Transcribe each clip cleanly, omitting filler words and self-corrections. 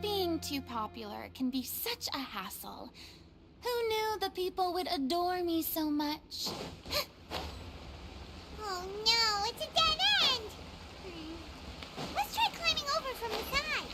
Being too popular can be such a hassle. Who knew the people would adore me so much? Oh no, it's a dead end! Let's try climbing over from the side.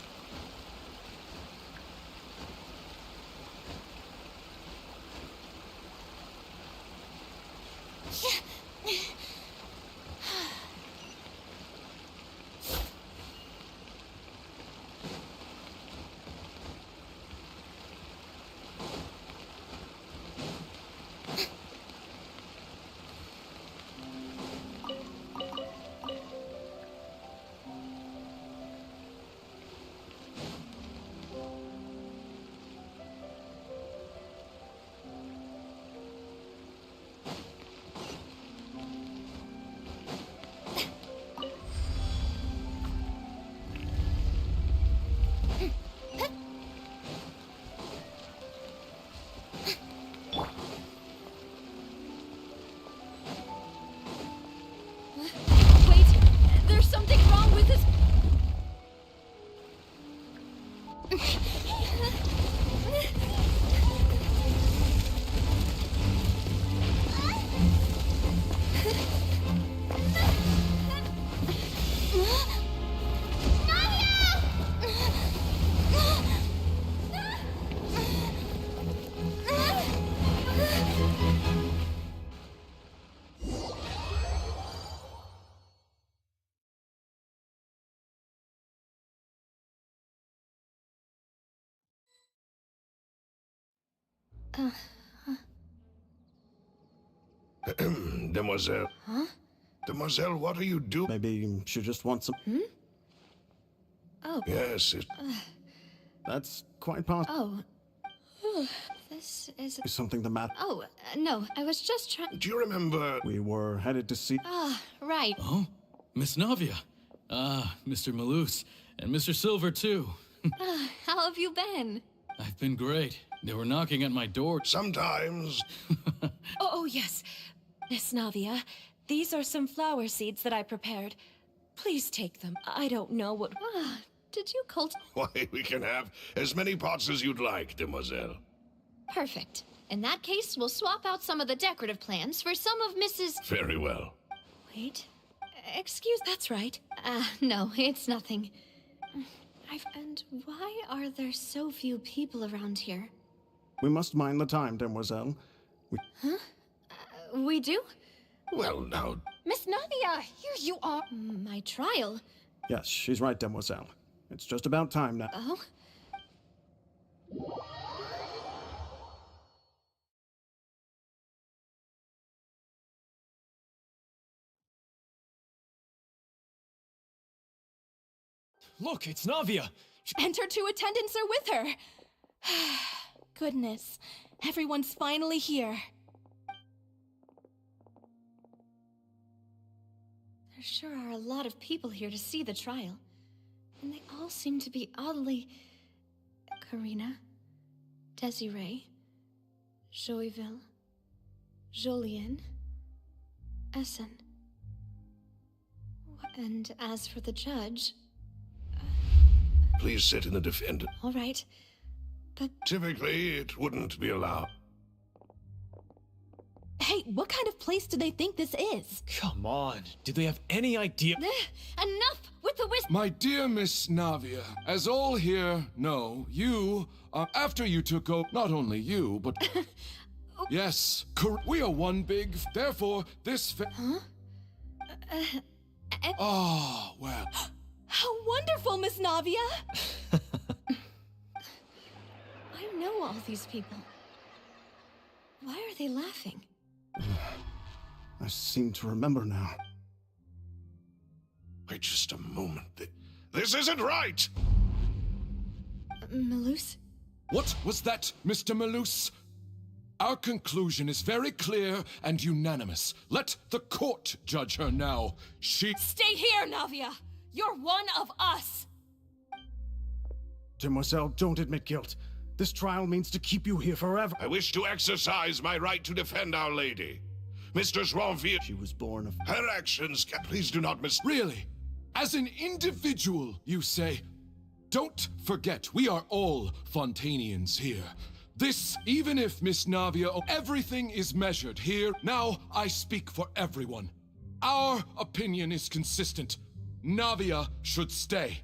Demoiselle. Huh? Demoiselle, what are you doing? Maybe she just wants some... Oh. Yes, That's quite possible. Oh. This is... Is something the matter? Oh, no, I was just trying... Do you remember? We were headed to see... Ah, right. Oh, Miss Navia. Ah, Mr. Malus. And Mr. Silver, too. How have you been? I've been great. They were knocking at my door. Sometimes. Oh, yes. Miss Navia, these are some flower seeds that I prepared. Please take them. I don't know what... Did you Why, we can have as many pots as you'd like, Demoiselle. Perfect. In that case, we'll swap out some of the decorative plants for some of Mrs... Very well. Wait. Excuse, that's right. No, it's nothing. And why are there so few people around here? We must mind the time, Demoiselle. We do? Well, now, Miss Navia, here you are. My trial? Yes, she's right, Demoiselle. It's just about time now. Oh? Look, it's Navia. And her two attendants are with her. Goodness, everyone's finally here. There sure are a lot of people here to see the trial. And they all seem to be oddly... Karina, Desiree, Joyville, Jolien, Essen. And as for the judge... please sit in the defendant. All right, but... Typically, it wouldn't be allowed. Hey, what kind of place do they think this is? Come on, do they have any idea? Enough with the My dear Miss Navia, as all here know, you are after you took over. Not only you, but yes, we are one big. Therefore, this. Ah, well. How wonderful, Miss Navia! I know all these people. Why are they laughing? I seem to remember now. Wait just a moment. This isn't right! Malus? What was that, Mr. Malus? Our conclusion is very clear and unanimous. Let the court judge her now. Stay here, Navia! You're one of us! Demoiselle, don't admit guilt. This trial means to keep you here forever. I wish to exercise my right to defend Our Lady. Mistress Ronfield, She was born of... her actions please do not Really? As an individual, you say? Don't forget, we are all Fontainians here. This, even if Miss Navia, everything is measured here. Now, I speak for everyone. Our opinion is consistent. Navia should stay.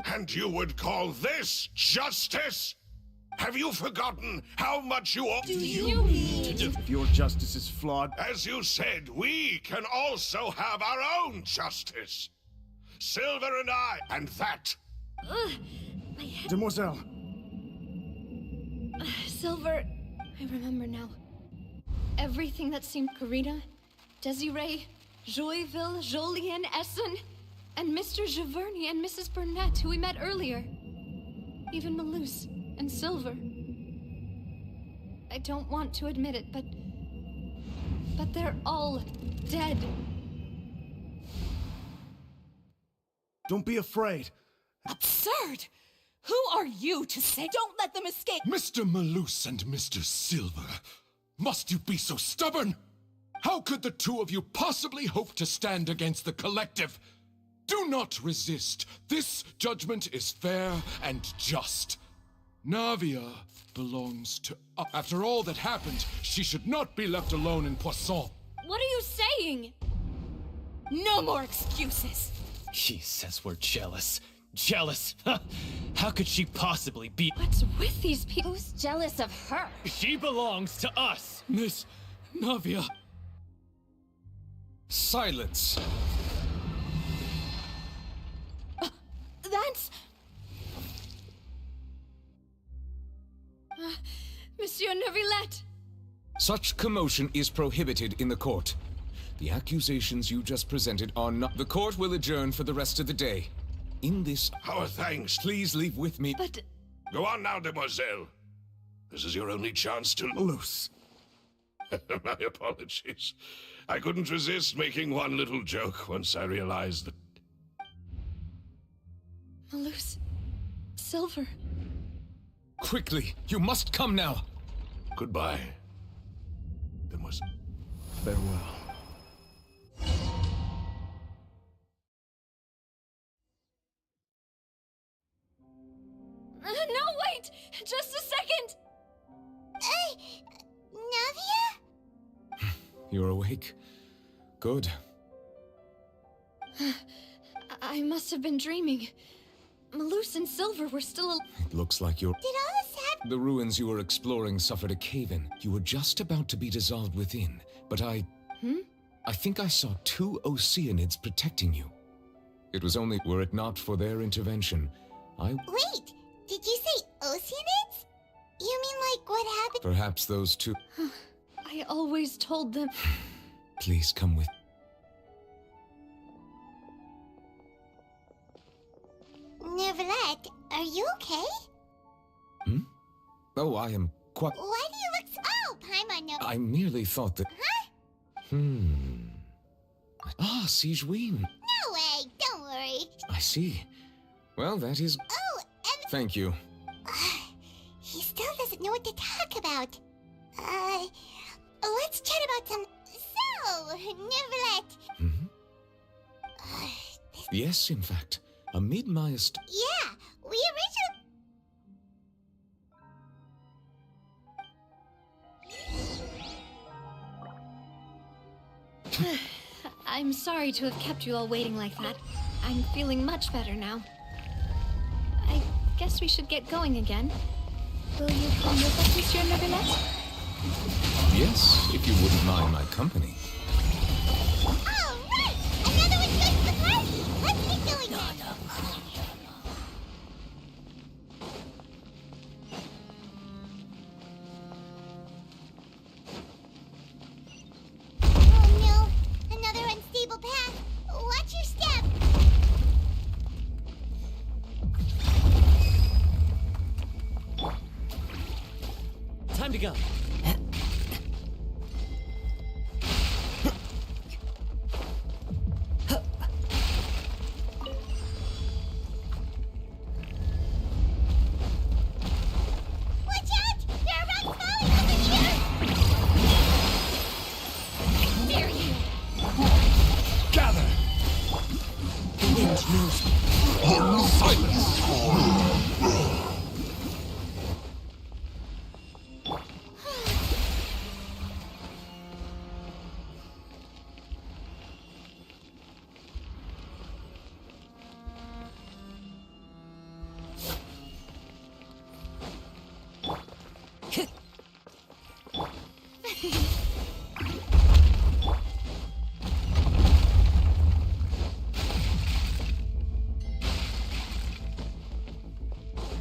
And you would call this justice? Have you forgotten how much you owe? If your justice is flawed... As you said, we can also have our own justice. Silver and I, and that. Demoiselle, Silver, I remember now. Everything that seemed Karina, Desiree, Joyville, Jolien, Essen, and Mr. Giverny and Mrs. Burnett, who we met earlier. Even Malus and Silver. I don't want to admit it, but they're all dead. don't be afraid. Absurd! Who are you to say don't let them escape? Mr. Malus and Mr. Silver, must you be so stubborn? How could the two of you possibly hope to stand against the collective? Do not resist. This judgment is fair and just. Navia belongs to us. After all that happened, she should not be left alone in Poisson. What are you saying? No more excuses. She says we're jealous. Jealous? How could she possibly be? What's with these people? Who's jealous of her? She belongs to us. Miss Navia. Silence. That's... Monsieur Neuvillette! Such commotion is prohibited in the court. The accusations you just presented are not... The court will adjourn for the rest of the day. In this... Our thanks. Please leave with me. But... Go on now, demoiselle. This is your only chance to... Malus. My apologies. I couldn't resist making one little joke once I realized that... Malus... Silver... Quickly, you must come now. Goodbye, demoiselle. Farewell. No, wait! Just a second! Navia? You're awake? Good. I must have been dreaming. Malus and Silver were still alive. It looks like you're... Did all this happen? The ruins you were exploring suffered a cave-in. You were just about to be dissolved within, but I think I saw two Oceanids protecting you. It was only were it not for their intervention, Wait, did you say Oceanids? You mean like what happened? Perhaps those two... I always told them... Please come with... Neuvillette, are you okay? Oh, I am quite... Why do you look Oh, Paimon, no. I merely thought that... Huh? Ah, Sigewin. No way, don't worry. I see. Well, that is... Oh, and... Thank you. He still doesn't know what to talk about. Let's chat about some... So, Neuvillette. Yes, in fact. Amid my Yeah, we I'm sorry to have kept you all waiting like that. I'm feeling much better now. I guess we should get going again. Will you come with us, Monsieur Neuvillette? Yes, if you wouldn't mind my company. All right! Another one goes to the party! Let's get going then! Oh no! Another unstable path! Watch your step! Time to go. Watch out! There are rocks falling over here! Dare you! Gather! The wind knows me. Silence!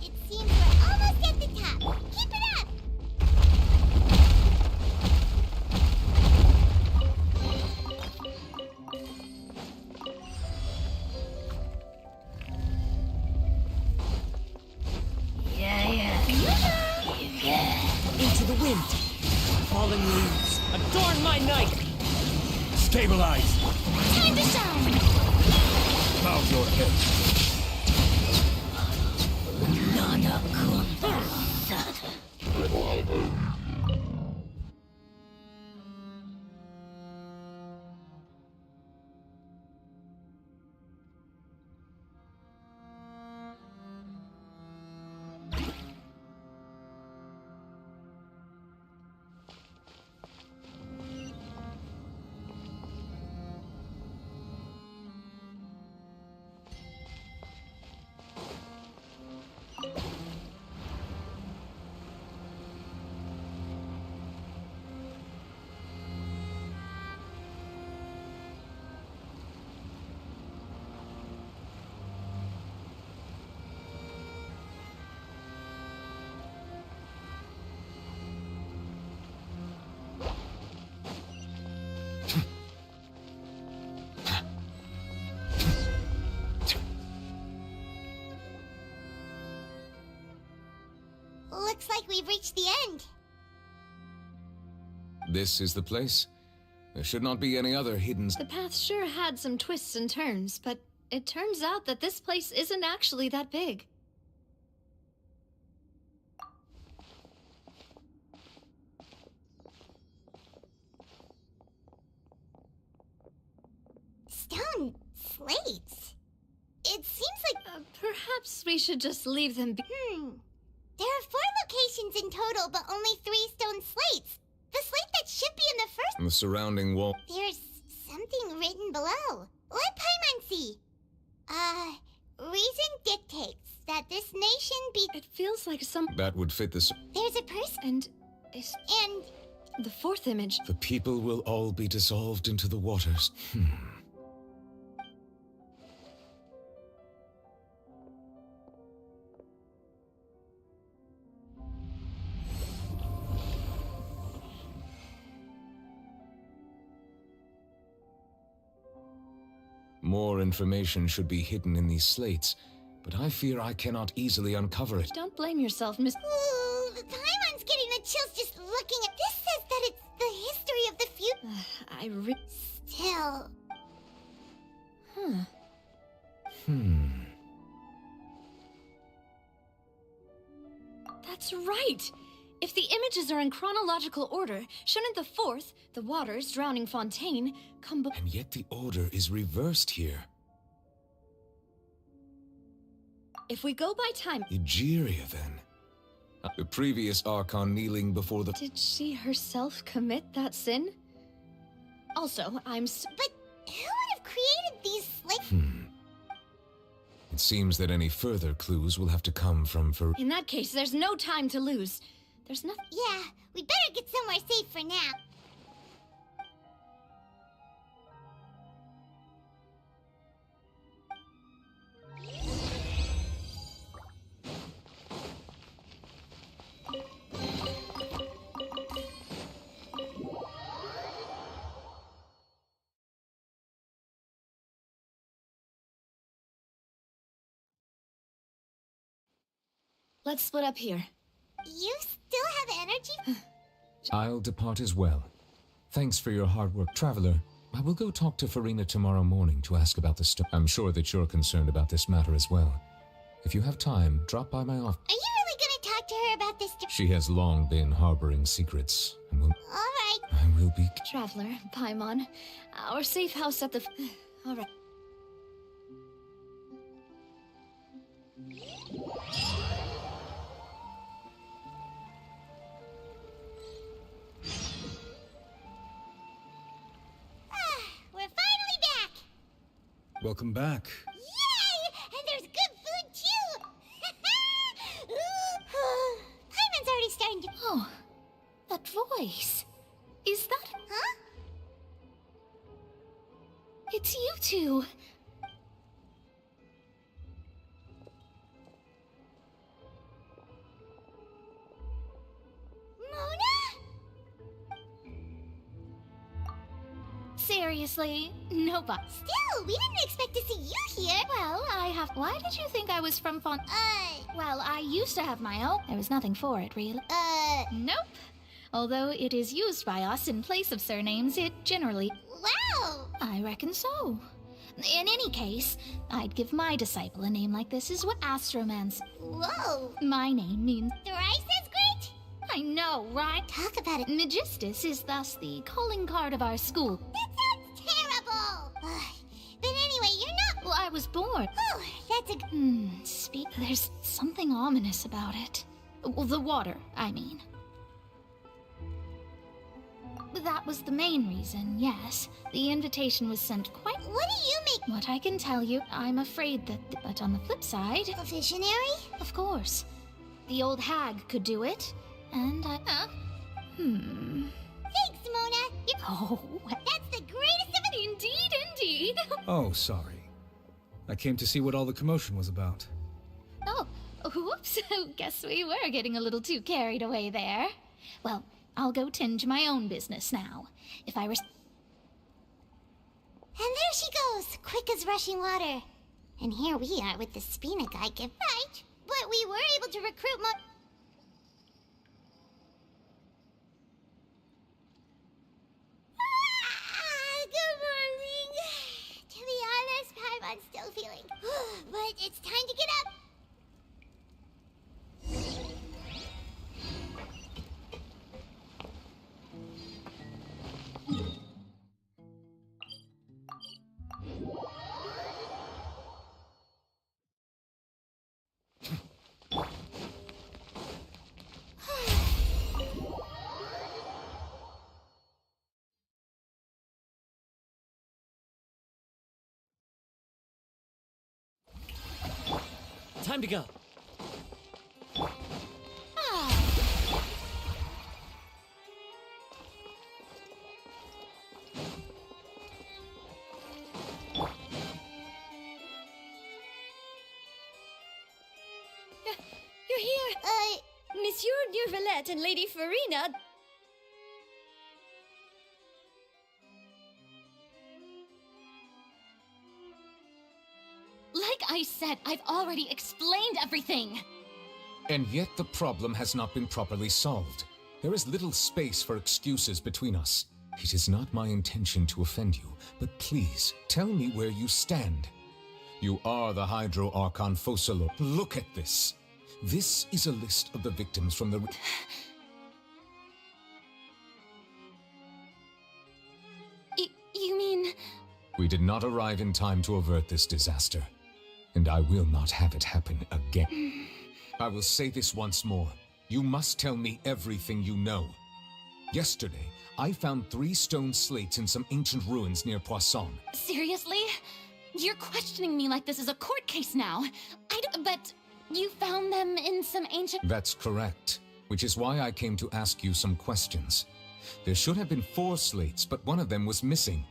It seems we're almost at the top. Keep it up! Into the wind. Fallen leaves, adorn my night. Stabilize! Time to shine! Bow your head. Looks like we've reached the end. This is the place. There should not be any other hidden... The path sure had some twists and turns, but it turns out that this place isn't actually that big. Stone slates. It seems like... Perhaps we should just leave them be. There are 4 locations in total, but only 3 stone slates. The slate that should be in the first... The surrounding wall... There's something written below. Let Paimon see. Reason dictates that this nation be... It feels like some. That would fit this... There's a person... And is And... the 4th image. The people will all be dissolved into the waters. More information should be hidden in these slates, but I fear I cannot easily uncover it. Don't blame yourself, Miss. Ooh, Paimon's getting the chills just looking at... This says that it's the history of the future. Still... That's right! If the images are in chronological order, shouldn't the 4th, the waters drowning Fontaine, come And yet the order is reversed here. If we go by time... Egeria, then. The previous Archon kneeling before the... Did she herself commit that sin? Also, But who would have created these slates? It seems that any further clues will have to come from In that case, there's no time to lose. There's nothing... Yeah, we better get somewhere safe for now. Let's split up here. You still have energy? I'll depart as well. Thanks for your hard work, Traveler. I will go talk to Farina tomorrow morning to ask about the stone. I'm sure that you're concerned about this matter as well. If you have time, drop by my office. Are you really gonna talk to her about this? She has long been harboring secrets, and will... Alright. I will be... Traveler, Paimon, our safe house at the... All right. We're finally back! Welcome back. Yay! And there's good food too! Paimon's already starting to... Oh, that voice. Is that... Huh? It's you two. Mona? Seriously, nobody. Still, we didn't expect to see you here. Well, I have... Why did you think I was from Fontain? Well, I used to have my own. There was nothing for it, really. Nope. Although it is used by us in place of surnames, it generally... Wow! I reckon so. In any case, I'd give my disciple a name like this is what Astromance... Whoa! My name means... Thrice as great? I know, right? Talk about it. Magistus is thus the calling card of our school. That sounds terrible! But anyway, you're not... Well, I was born. Oh, that's a... Speak... There's something ominous about it. Well, the water, I mean. That was the main reason, yes. The invitation was sent quite... What do you make... What I can tell you, I'm afraid that... But on the flip side... A visionary? Of course. The old hag could do it, and I... Thanks, Mona. Oh, That's the greatest of it. indeed, indeed. Oh, sorry. I came to see what all the commotion was about. Oh, whoops. Guess we were getting a little too carried away there. Well, I'll go tend to my own business now. If I were... And there she goes, quick as rushing water. And here we are with the Spina guy gift. Right, but we were able to recruit more... Good morning. To be honest, Paimon's still feeling. But it's time to get up. Time to go. You're here! Monsieur Neuvillette and Lady Farina. Like I said, I've already explained everything. And yet the problem has not been properly solved. There is little space for excuses between us. It is not my intention to offend you, but please, tell me where you stand. You are the Hydro Archon Focalor. Look at this. This is a list of the victims from the... You mean... We did not arrive in time to avert this disaster, and I will not have it happen again. I will say this once more. You must tell me everything you know. Yesterday, I found 3 stone slates in some ancient ruins near Poisson. Seriously? You're questioning me like this is a court case now. But you found them in some ancient... That's correct, which is why I came to ask you some questions. There should have been 4 slates, but one of them was missing.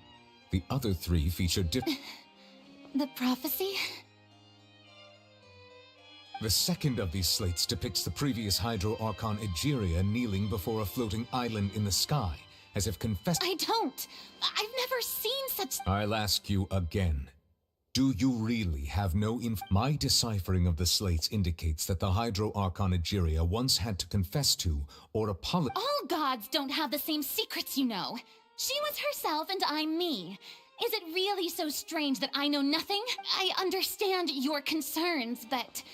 The other 3 featured The prophecy? The second of these slates depicts the previous Hydro Archon Egeria kneeling before a floating island in the sky, as if confessing... I don't. I've never seen such... I'll ask you again. Do you really have no My deciphering of the slates indicates that the Hydro Archon Egeria once had to confess to, or apologize. All gods don't have the same secrets, you know. She was herself and I'm me. Is it really so strange that I know nothing? I understand your concerns, but...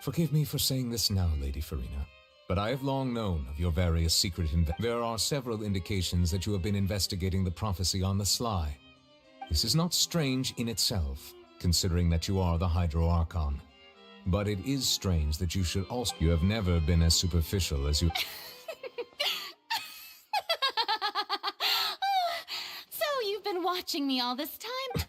Forgive me for saying this now, Lady Farina, but I have long known of your various secret There are several indications that you have been investigating the prophecy on the sly. This is not strange in itself, considering that you are the Hydro Archon. But it is strange that you should also... You have never been as superficial as you... So you've been watching me all this time?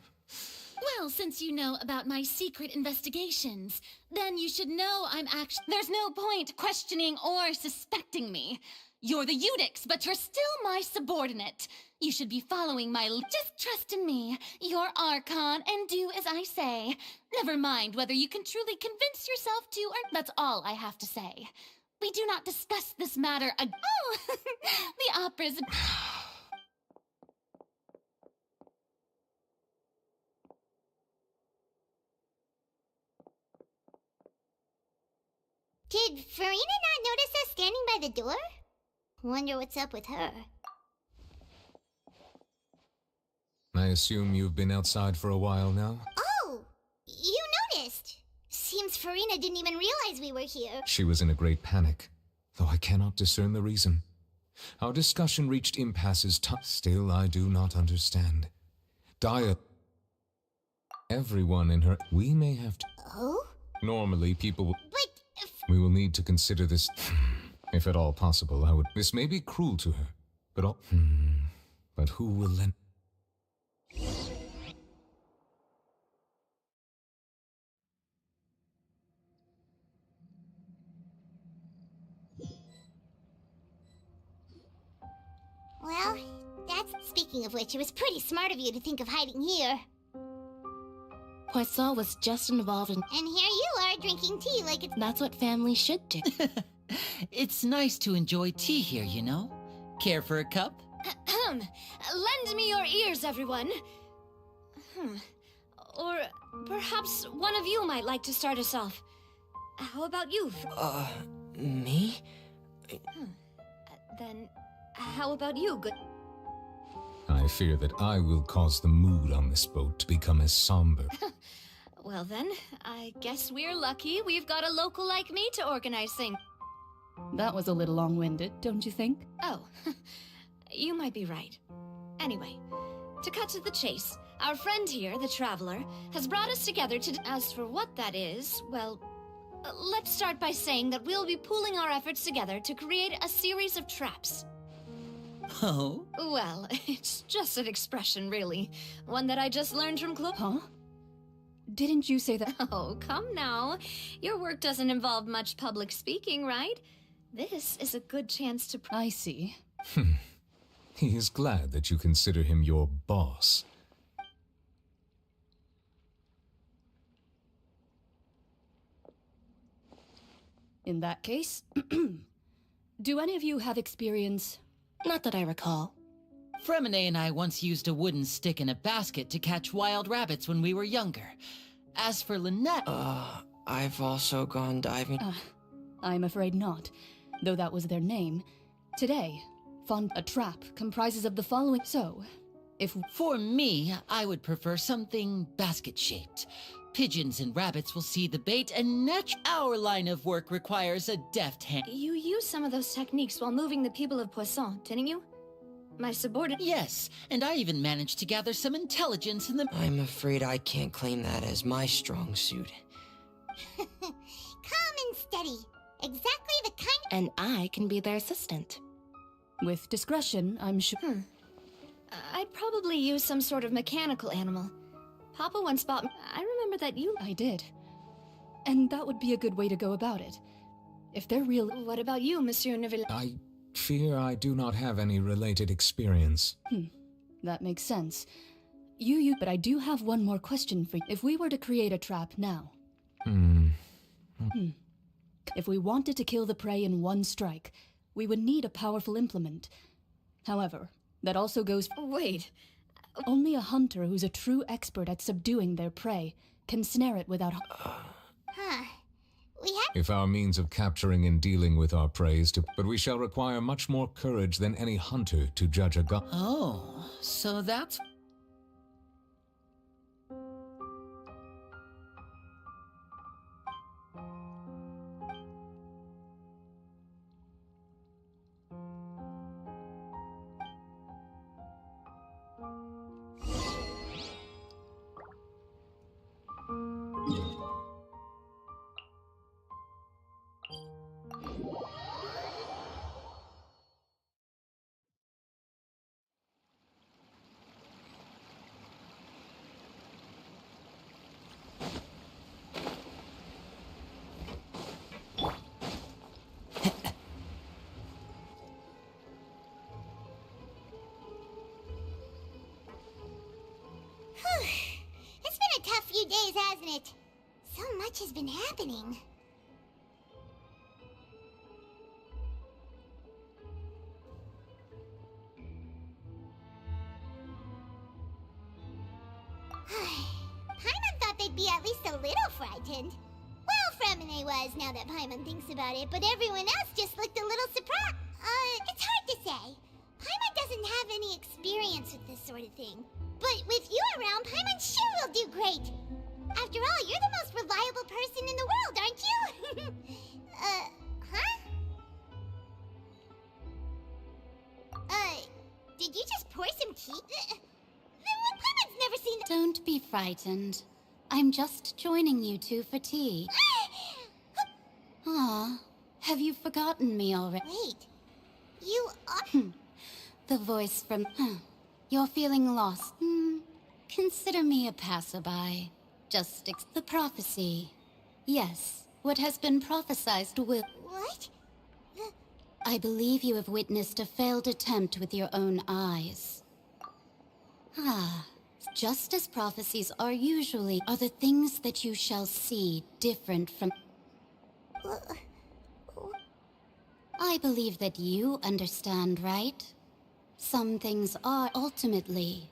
Well, since you know about my secret investigations, then you should know I'm actually... There's no point questioning or suspecting me. You're the Eudix, but you're still my subordinate. You should be following my... Just trust in me, your Archon, and do as I say. Never mind whether you can truly convince yourself to, or... That's all I have to say. We do not discuss this matter Oh! The opera's... Did Farina not notice us standing by the door? Wonder what's up with her. I assume you've been outside for a while now? Oh! You noticed! Seems Farina didn't even realize we were here. She was in a great panic, though I cannot discern the reason. Our discussion reached impasses. Still, I do not understand. Everyone in her... We may have to... Oh? Normally, people would... But... We will need to consider this... If at all possible, I would... This may be cruel to her, but all... But who will lend... Well, that's... Speaking of which, it was pretty smart of you to think of hiding here. Poisson was just involved in... And here you are, drinking tea like it's... That's what family should do. It's nice to enjoy tea here, you know? Care for a cup? Lend me your ears, everyone. Or perhaps one of you might like to start us off. How about you? Me? Then, how about you, good... I fear that I will cause the mood on this boat to become as somber. Well then, I guess we're lucky we've got a local like me to organize things. That was a little long-winded, don't you think? Oh, you might be right. Anyway, to cut to the chase, our friend here, the Traveler, has brought us together to... As for what that is, well, let's start by saying that we'll be pooling our efforts together to create a series of traps. Oh? Well, it's just an expression, really. One that I just learned from Huh? Didn't you say that? Oh, come now. Your work doesn't involve much public speaking, right? This is a good chance to... I see. He is glad that you consider him your boss. In that case, do any of you have experience? Not that I recall. Fremine and I once used a wooden stick in a basket to catch wild rabbits when we were younger. As for Lynette... I've also gone diving. I'm afraid not, though that was their name. Today, a trap comprises of the following... So, if... For me, I would prefer something basket-shaped. Pigeons and rabbits will see the bait, and our line of work requires a deft hand. You used some of those techniques while moving the people of Poisson, didn't you? My subordinate... Yes, and I even managed to gather some intelligence in the... I'm afraid I can't claim that as my strong suit. Calm and steady. Exactly the kind... And I can be their assistant. With discretion, I'm sure... I'd probably use some sort of mechanical animal. Papa once bought me... I remember that you... I did. And that would be a good way to go about it. If they're real... What about you, Monsieur Neville? I fear I do not have any related experience. That makes sense. But I do have one more question for you. If we were to create a trap now... If we wanted to kill the prey in one strike, we would need a powerful implement. However, that also goes... Wait. Only a hunter who's a true expert at subduing their prey can snare it without... Huh. We have... If our means of capturing and dealing with our prey is to... But we shall require much more courage than any hunter to judge a god. Oh, so that's... It's been a tough few days, hasn't it? So much has been happening. Paimon thought they'd be at least a little frightened. Well, Fremine was, now that Paimon thinks about it, but everyone else just looked a little surprised. It's hard to say. Paimon doesn't have any experience with this sort of thing. But with you around, Paimon sure will do great. After all, you're the most reliable person in the world, aren't you? Huh? Did you just pour some tea? Paimon's never seen... Don't be frightened. I'm just joining you two for tea. Aw, have you forgotten me already? Wait, you are... The voice from... You're feeling lost. Consider me a passerby. Just the prophecy. Yes, what has been prophesized will... What? I believe you have witnessed a failed attempt with your own eyes. Just as prophecies are usually, are the things that you shall see different from... I believe that you understand, right? Some things are ultimately.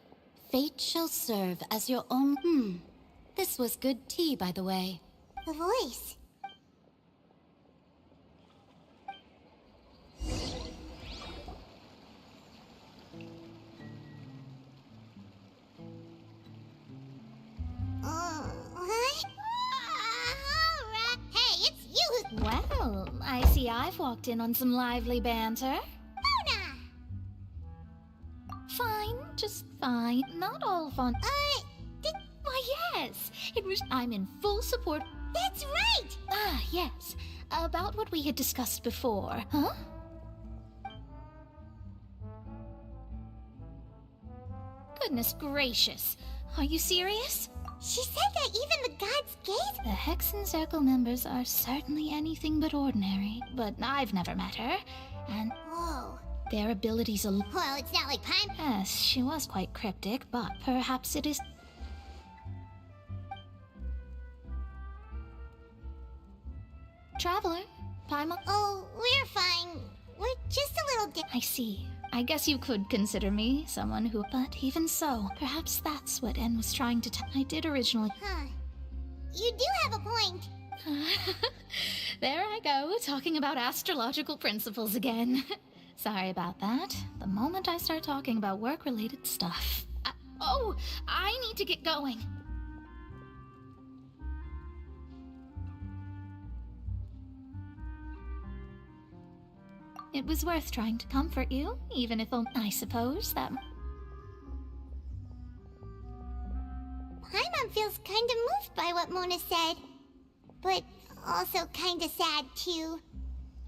Fate shall serve as your own... This was good tea, by the way. The voice. Hey, it's you! Well, I see I've walked in on some lively banter. Mona! Fine, just fine. Not all fun. Why, yes. It was... I'm in full support. That's right! Yes. About what we had discussed before. Huh? Goodness gracious. Are you serious? She said that even the gods gaze... The Hexen Circle members are certainly anything but ordinary, but I've never met her, and... Whoa. Their abilities are... Well, it's not like Paimon... Yes, she was quite cryptic, but perhaps it is... Traveler, Paimon... Oh, we're fine. We're just a little... I see. I guess you could consider me someone who... But even so, perhaps that's what En was trying to I did originally... Huh. You do have a point. There I go, talking about astrological principles again. Sorry about that. The moment I start talking about work-related stuff... I need to get going. It was worth trying to comfort you, even if I suppose that... Paimon feels kinda moved by what Mona said. But also kinda sad, too.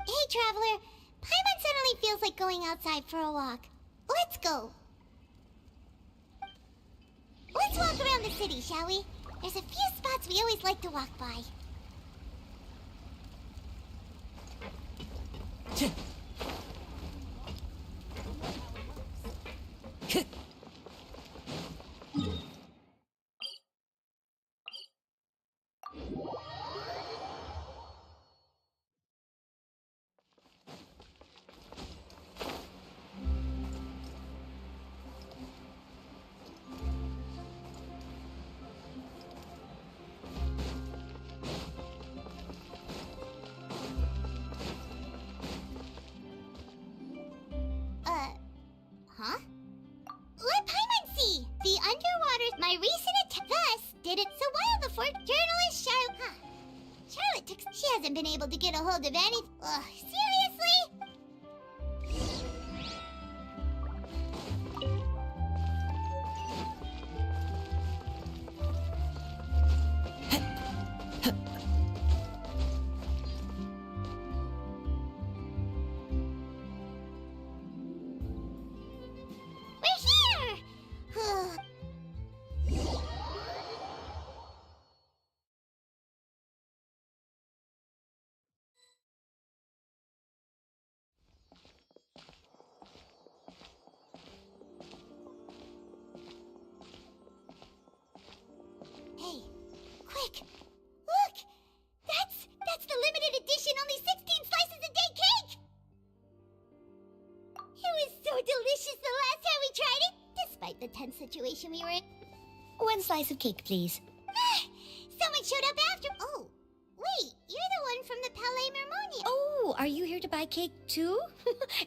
Hey, Traveler. Paimon suddenly feels like going outside for a walk. Let's go. Let's walk around the city, shall we? There's a few spots we always like to walk by. did it, so while the journalist Charlotte she hasn't been able to get a hold of any. Ugh, seriously? Hey, quick! Look! That's the limited edition, only 16 slices a day cake! It was so delicious the last time we tried it, despite the tense situation we were in. 1 slice of cake, please. Someone showed up after. Oh, wait, you're the one from the Palais Mermonium. Oh, are you here to buy cake too?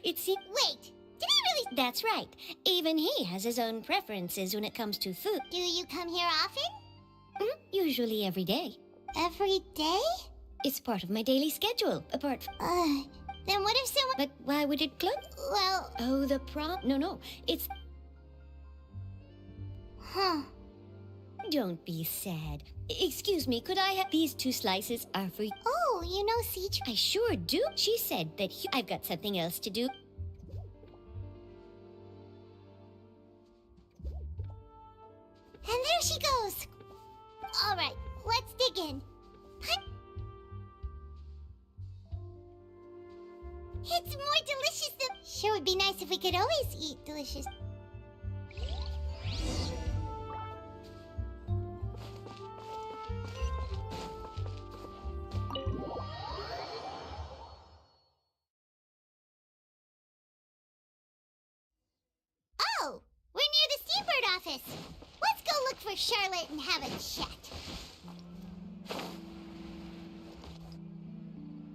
Wait, did he really? That's right. Even he has his own preferences when it comes to food. Do you come here often? Usually every day. Every day? It's part of my daily schedule, apart from... Then what if someone... But why would it close? Well... Oh, No, it's... Huh. Don't be sad. Excuse me, could I have... These 2 slices are for... Oh, you know Siege? I sure do. She said that I've got something else to do. And there she goes. All right, let's dig in. It's more delicious than... Sure would be nice if we could always eat delicious. Oh, we're near the Seabird office. Let's go look for Charlotte and have a chat.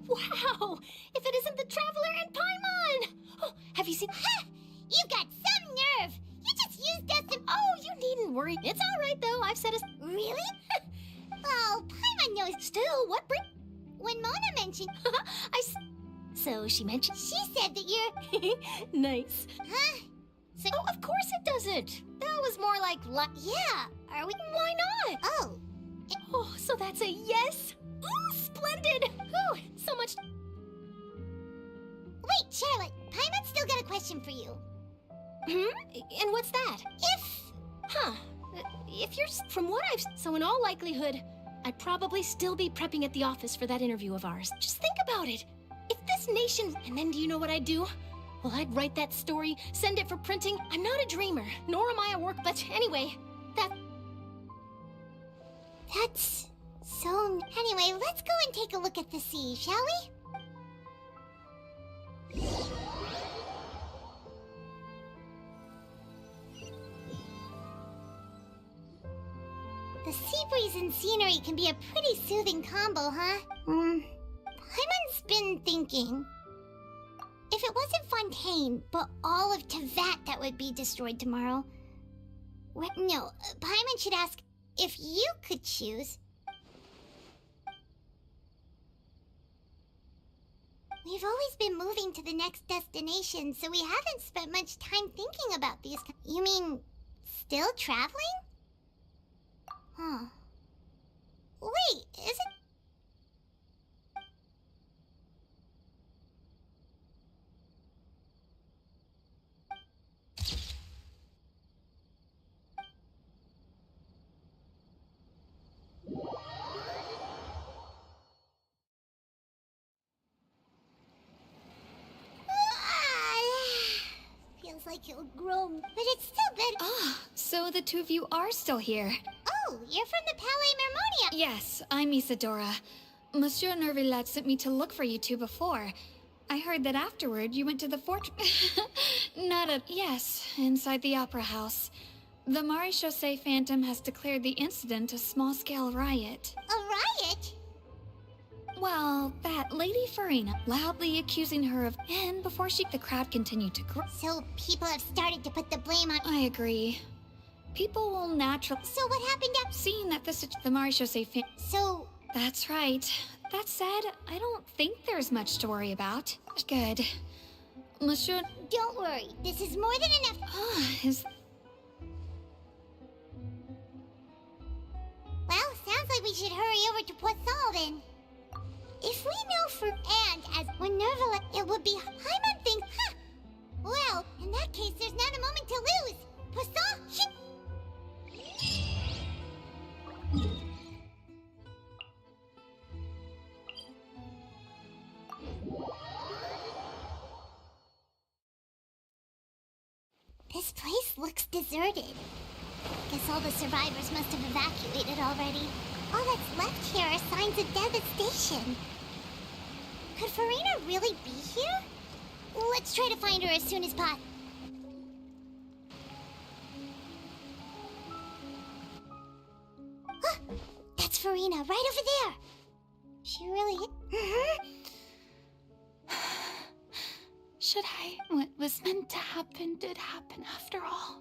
Wow! If it isn't the Traveler and Paimon! Oh, have you seen... Ha! You got some nerve! You just used us to... Oh, you needn't worry. It's all right, though. I've said a... Really? Oh, Paimon knows... Still, what When Mona mentioned... So she mentioned... She said that you're... Nice. Huh? So... Oh, of course it doesn't. That was more like... Yeah. Are we... Why not? Oh. Oh, so that's a yes? Ooh, splendid! Ooh, so much... Wait, Charlotte. Paimon's still got a question for you. And what's that? If you're... From what I've... So in all likelihood, I'd probably still be prepping at the office for that interview of ours. Just think about it. If this nation... And then do you know what I'd do? Well, I'd write that story, send it for printing. I'm not a dreamer, nor am I a work... But anyway, That's... So... Anyway, let's go and take a look at the sea, shall we? The sea breeze and scenery can be a pretty soothing combo, huh? Paimon's been thinking... If it wasn't Fontain, but all of Tevat that would be destroyed tomorrow... No, Paimon should ask if you could choose... We've always been moving to the next destination, so we haven't spent much time thinking about these... You mean, still traveling? Huh. Wait, is it... Feels like it'll grow, but it's still better. Ah, so the 2 of you are still here. Oh, you're from the Palais Mermonium. Yes, I'm Isadora. Monsieur Nervillat sent me to look for you 2 before. I heard that afterward you went to the fort... Yes, inside the Opera House. The Maréchaussée Phantom has declared the incident a small-scale riot. A riot? Well, that Lady Farina loudly accusing her of... And before the crowd continued to grow... So people have started to put the blame on... I agree. people will naturally... So what happened after... Seeing that the Marechaussee... So... That's right. That said, I don't think there's much to worry about. Good. Monsieur... Don't worry. This is more than enough... Is... Well, sounds like we should hurry over to Poisson then. If we know for... And as Minerva, it would be... Paimon thinks... Huh! Well, in that case, there's not a moment to lose. Poisson... This place looks deserted. Guess all the survivors must have evacuated already. All that's left here are signs of devastation. Could Farina really be here? Let's try to find her as soon as possible. That's Farina, right over there. She really... Should I? What was meant to happen did happen after all.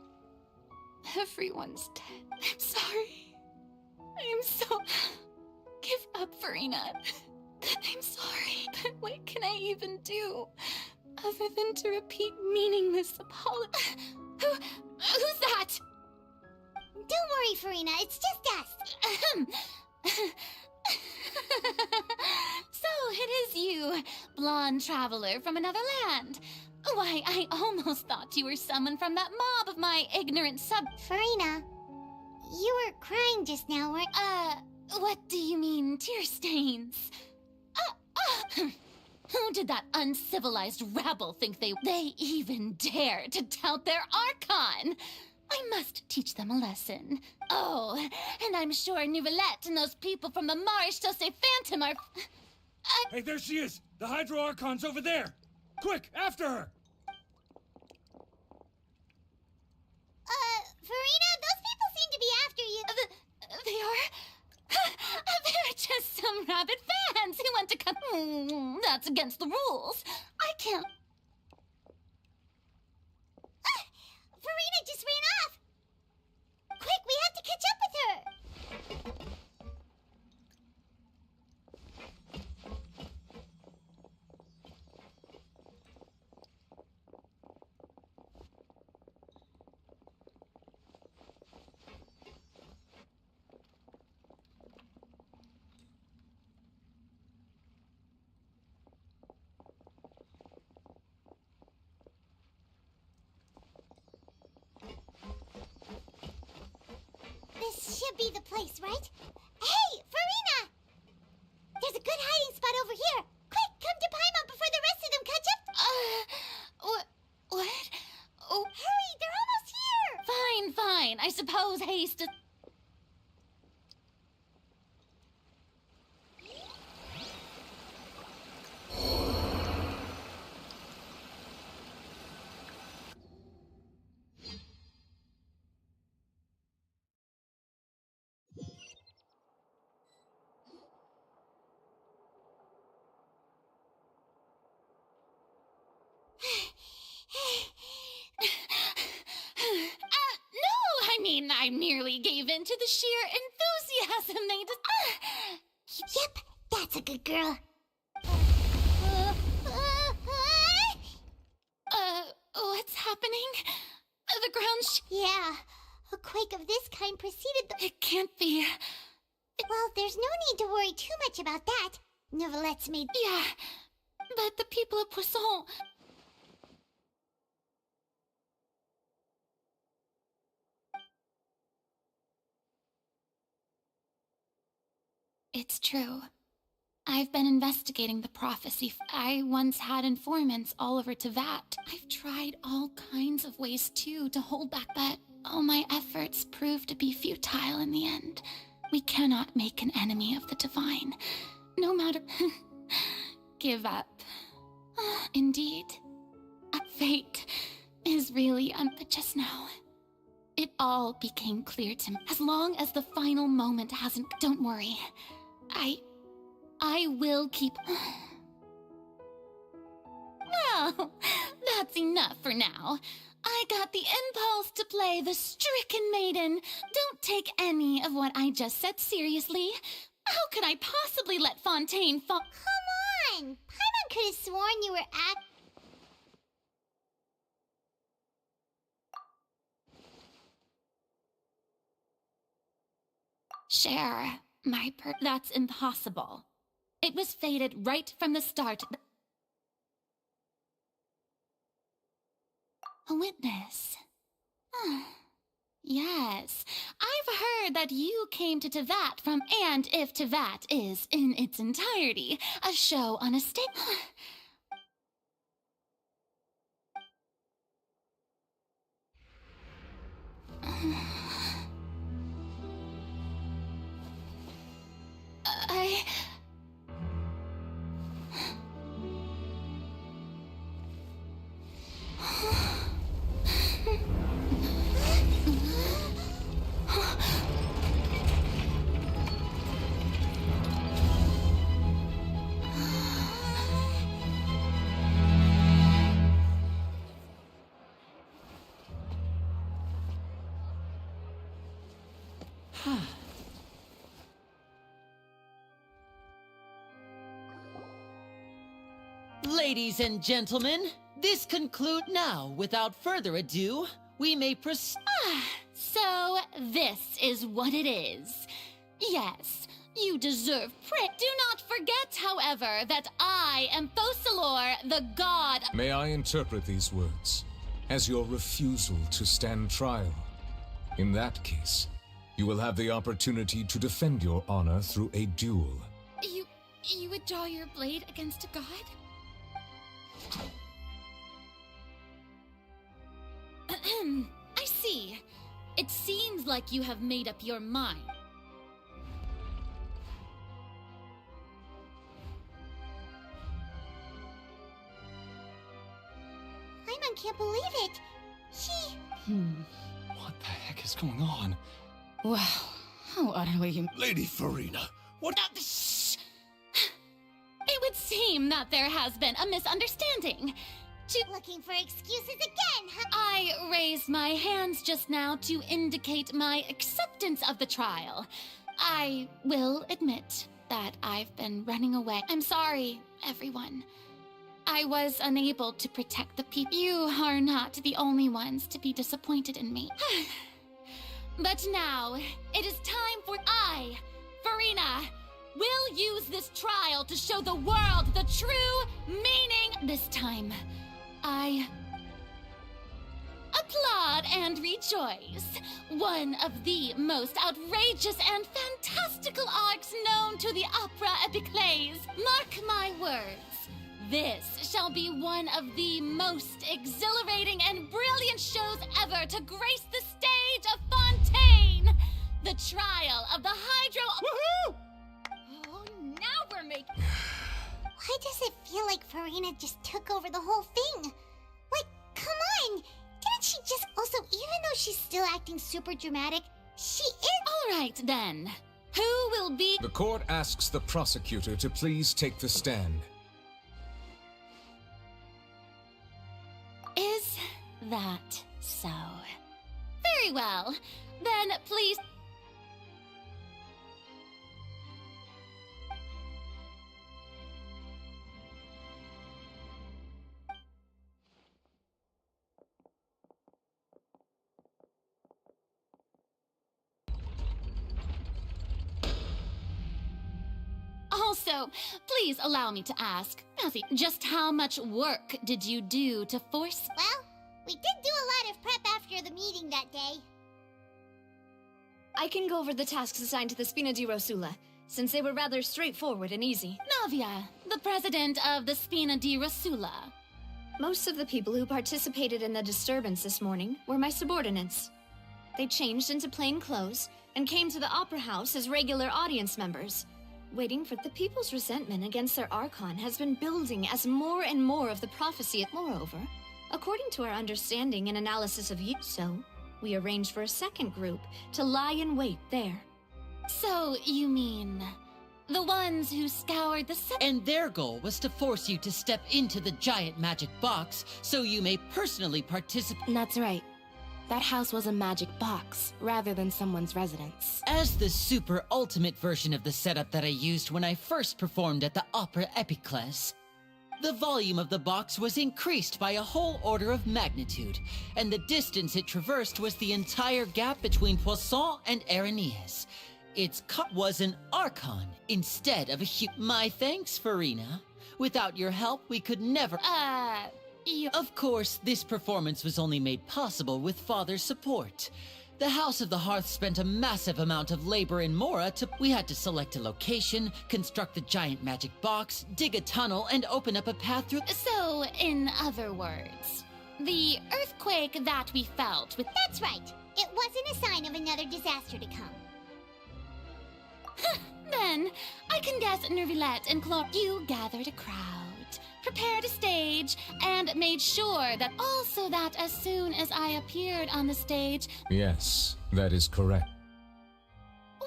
Everyone's dead. I'm sorry. I am so... Give up, Farina. I'm sorry, but what can I even do? Other than to repeat meaningless apologies. Who's that? Don't worry, Farina. It's just us. So it is you, blonde traveler from another land. Why, I almost thought you were someone from that mob of my ignorant Farina, you were crying just now, weren't... What do you mean, tear stains? Who did that uncivilized rabble think they even dare to tout their Archon? I must teach them a lesson. Oh, and I'm sure Nouvellette and those people from the Marechaussee Fontain are... Hey, there she is! The Hydro Archon's over there! Quick, after her! Farina, those people seem to be after you. They are? They're just some rabid fans who want to come... That's against the rules. I can't... Farina just ran off! Quick, we have to catch up with her! This should be the place, right? Hey, Farina! There's a good hiding spot over here. Quick, come to Paimon before the rest of them catch up. What? Oh. Hurry, they're almost here! Fine. I suppose haste is... No, I mean, I merely gave in to the sheer enthusiasm they Yep, that's a good girl. What's happening? The ground Yeah, a quake of this kind preceded the... It can't be. Well, there's no need to worry too much about that. Nouvellette's made... Yeah, but the people of Poisson... It's true. I've been investigating the prophecy. I once had informants all over Tevat. I've tried all kinds of ways, too, to hold back, but all my efforts proved to be futile in the end. We cannot make an enemy of the divine, no matter... Give up. Indeed. Fate is really... But just now, it all became clear to me. As long as the final moment hasn't... Don't worry. I will keep... Well, that's enough for now. I got the impulse to play the stricken maiden. Don't take any of what I just said seriously. How could I possibly let Fontain fall? Come on! Paimon could have sworn you were Share that's impossible. It was fated right from the start. A witness. Yes, I've heard that you came to Tevat from, and if Tevat is, in its entirety, a show on a stage. Ladies and gentlemen, this conclude now. Without further ado, we may proceed. So this is what it is. Yes, you deserve praise. Do not forget, however, that I am Fosalor, the god. May I interpret these words as your refusal to stand trial? In that case, you will have the opportunity to defend your honor through a duel. You would draw your blade against a god? I see. It seems like you have made up your mind. Paimon can't believe it. She... What the heck is going on? Wow, how utterly... Lady Farina, what... Shh! It would seem that there has been a misunderstanding. Looking for excuses again, huh? I raised my hands just now to indicate my acceptance of the trial. I will admit that I've been running away. I'm sorry, everyone. I was unable to protect the people. You are not the only ones to be disappointed in me. But now, it is time for Farina, will use this trial to show the world the true meaning. This time, I applaud and rejoice. One of the most outrageous and fantastical arcs known to the opera epiclese. Mark my words, this shall be one of the most exhilarating and brilliant shows ever to grace the stage of Fontain. The trial of the Hydro... Woohoo! Oh, now we're making... Why does it feel like Farina just took over the whole thing? Like, come on! Didn't she just also, even though she's still acting super dramatic, she is... All right, then. Who will be... The court asks the prosecutor to please take the stand. Is that so? Very well. Then please... Also, please allow me to ask, Matthew, just how much work did you do to force... Well, we did do a lot of prep after the meeting that day. I can go over the tasks assigned to the Spina di Rosula, since they were rather straightforward and easy. Navia, the president of the Spina di Rosula. Most of the people who participated in the disturbance this morning were my subordinates. They changed into plain clothes and came to the Opera House as regular audience members. Waiting for the people's resentment against their Archon has been building as more and more of the prophecy. Moreover, according to our understanding and analysis of you, so we arranged for a second group to lie in wait there. So, you mean The ones who scoured the And their goal was to force you to step into the giant magic box so you may personally participate. That's right. That house was a magic box, rather than someone's residence. As the super ultimate version of the setup that I used when I first performed at the Opera Epiclese, the volume of the box was increased by a whole order of magnitude, and the distance it traversed was the entire gap between Poisson and Araneas. Its cut was an Archon instead of a My thanks, Farina. Without your help, we could never— Of course, this performance was only made possible with Father's support. The House of the Hearth spent a massive amount of labor in Mora We had to select a location, construct the giant magic box, dig a tunnel, and open up a path through— So, in other words, the earthquake that we felt with— That's right. It wasn't a sign of another disaster to come. Then, I can guess Nervillette and Clore, you gathered a crowd, prepared a stage, and made sure that also that as soon as I appeared on the stage— Yes, that is correct.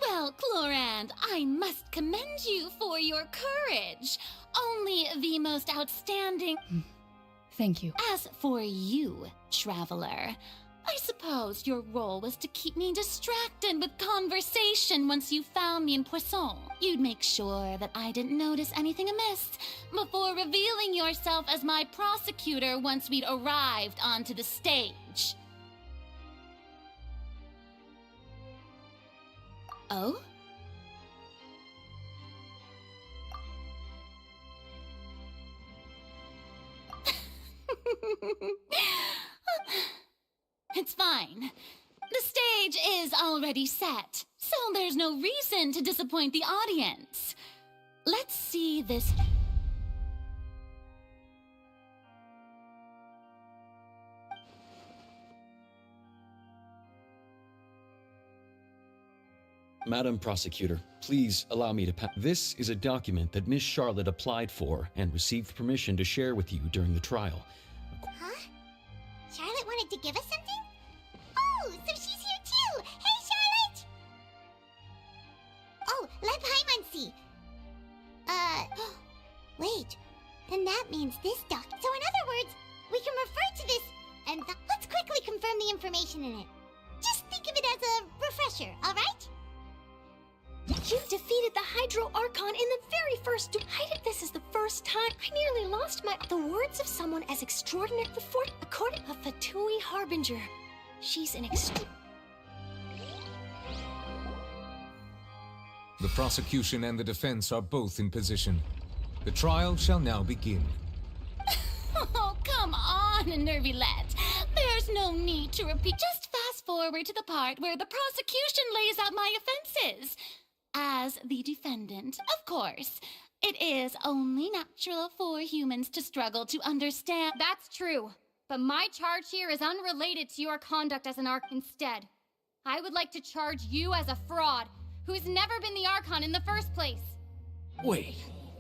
Well, Clorand, I must commend you for your courage. Only the most outstanding— Thank you. As for you, Traveler, I suppose your role was to keep me distracted with conversation once you found me in Poisson. You'd make sure that I didn't notice anything amiss before revealing yourself as my prosecutor once we'd arrived onto the stage. Oh? It's fine. The stage is already set, so there's no reason to disappoint the audience. Let's see this. Madam Prosecutor, please allow me to This is a document that Miss Charlotte applied for and received permission to share with you during the trial. Huh? Charlotte wanted to give us something? Oh, so she's here too! Hey, Charlotte! Oh, let Paimon see. Wait. Then that means this doc. So in other words, we can refer to this, and let's quickly confirm the information in it. Just think of it as a refresher, alright? You defeated the Hydro Archon in the very first this is the first time I nearly lost my— The words of someone as extraordinary before— According to Fatui Harbinger, she's an The prosecution and the defense are both in position. The trial shall now begin. Oh, come on, Nervillette. There's no need to repeat. Just fast forward to the part where the prosecution lays out my offenses. As the defendant, of course, it is only natural for humans to struggle to understand— That's true, but my charge here is unrelated to your conduct as an Archon. Instead, I would like to charge you as a fraud who's never been the Archon in the first place. Wait,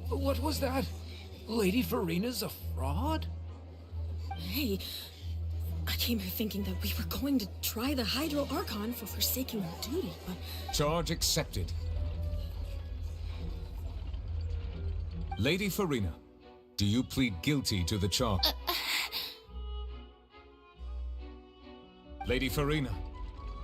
what was that? Lady Farina's a fraud? Hey, I came here thinking that we were going to try the Hydro Archon for forsaking her duty, but— Charge accepted. Lady Farina, do you plead guilty to the charge? Lady Farina.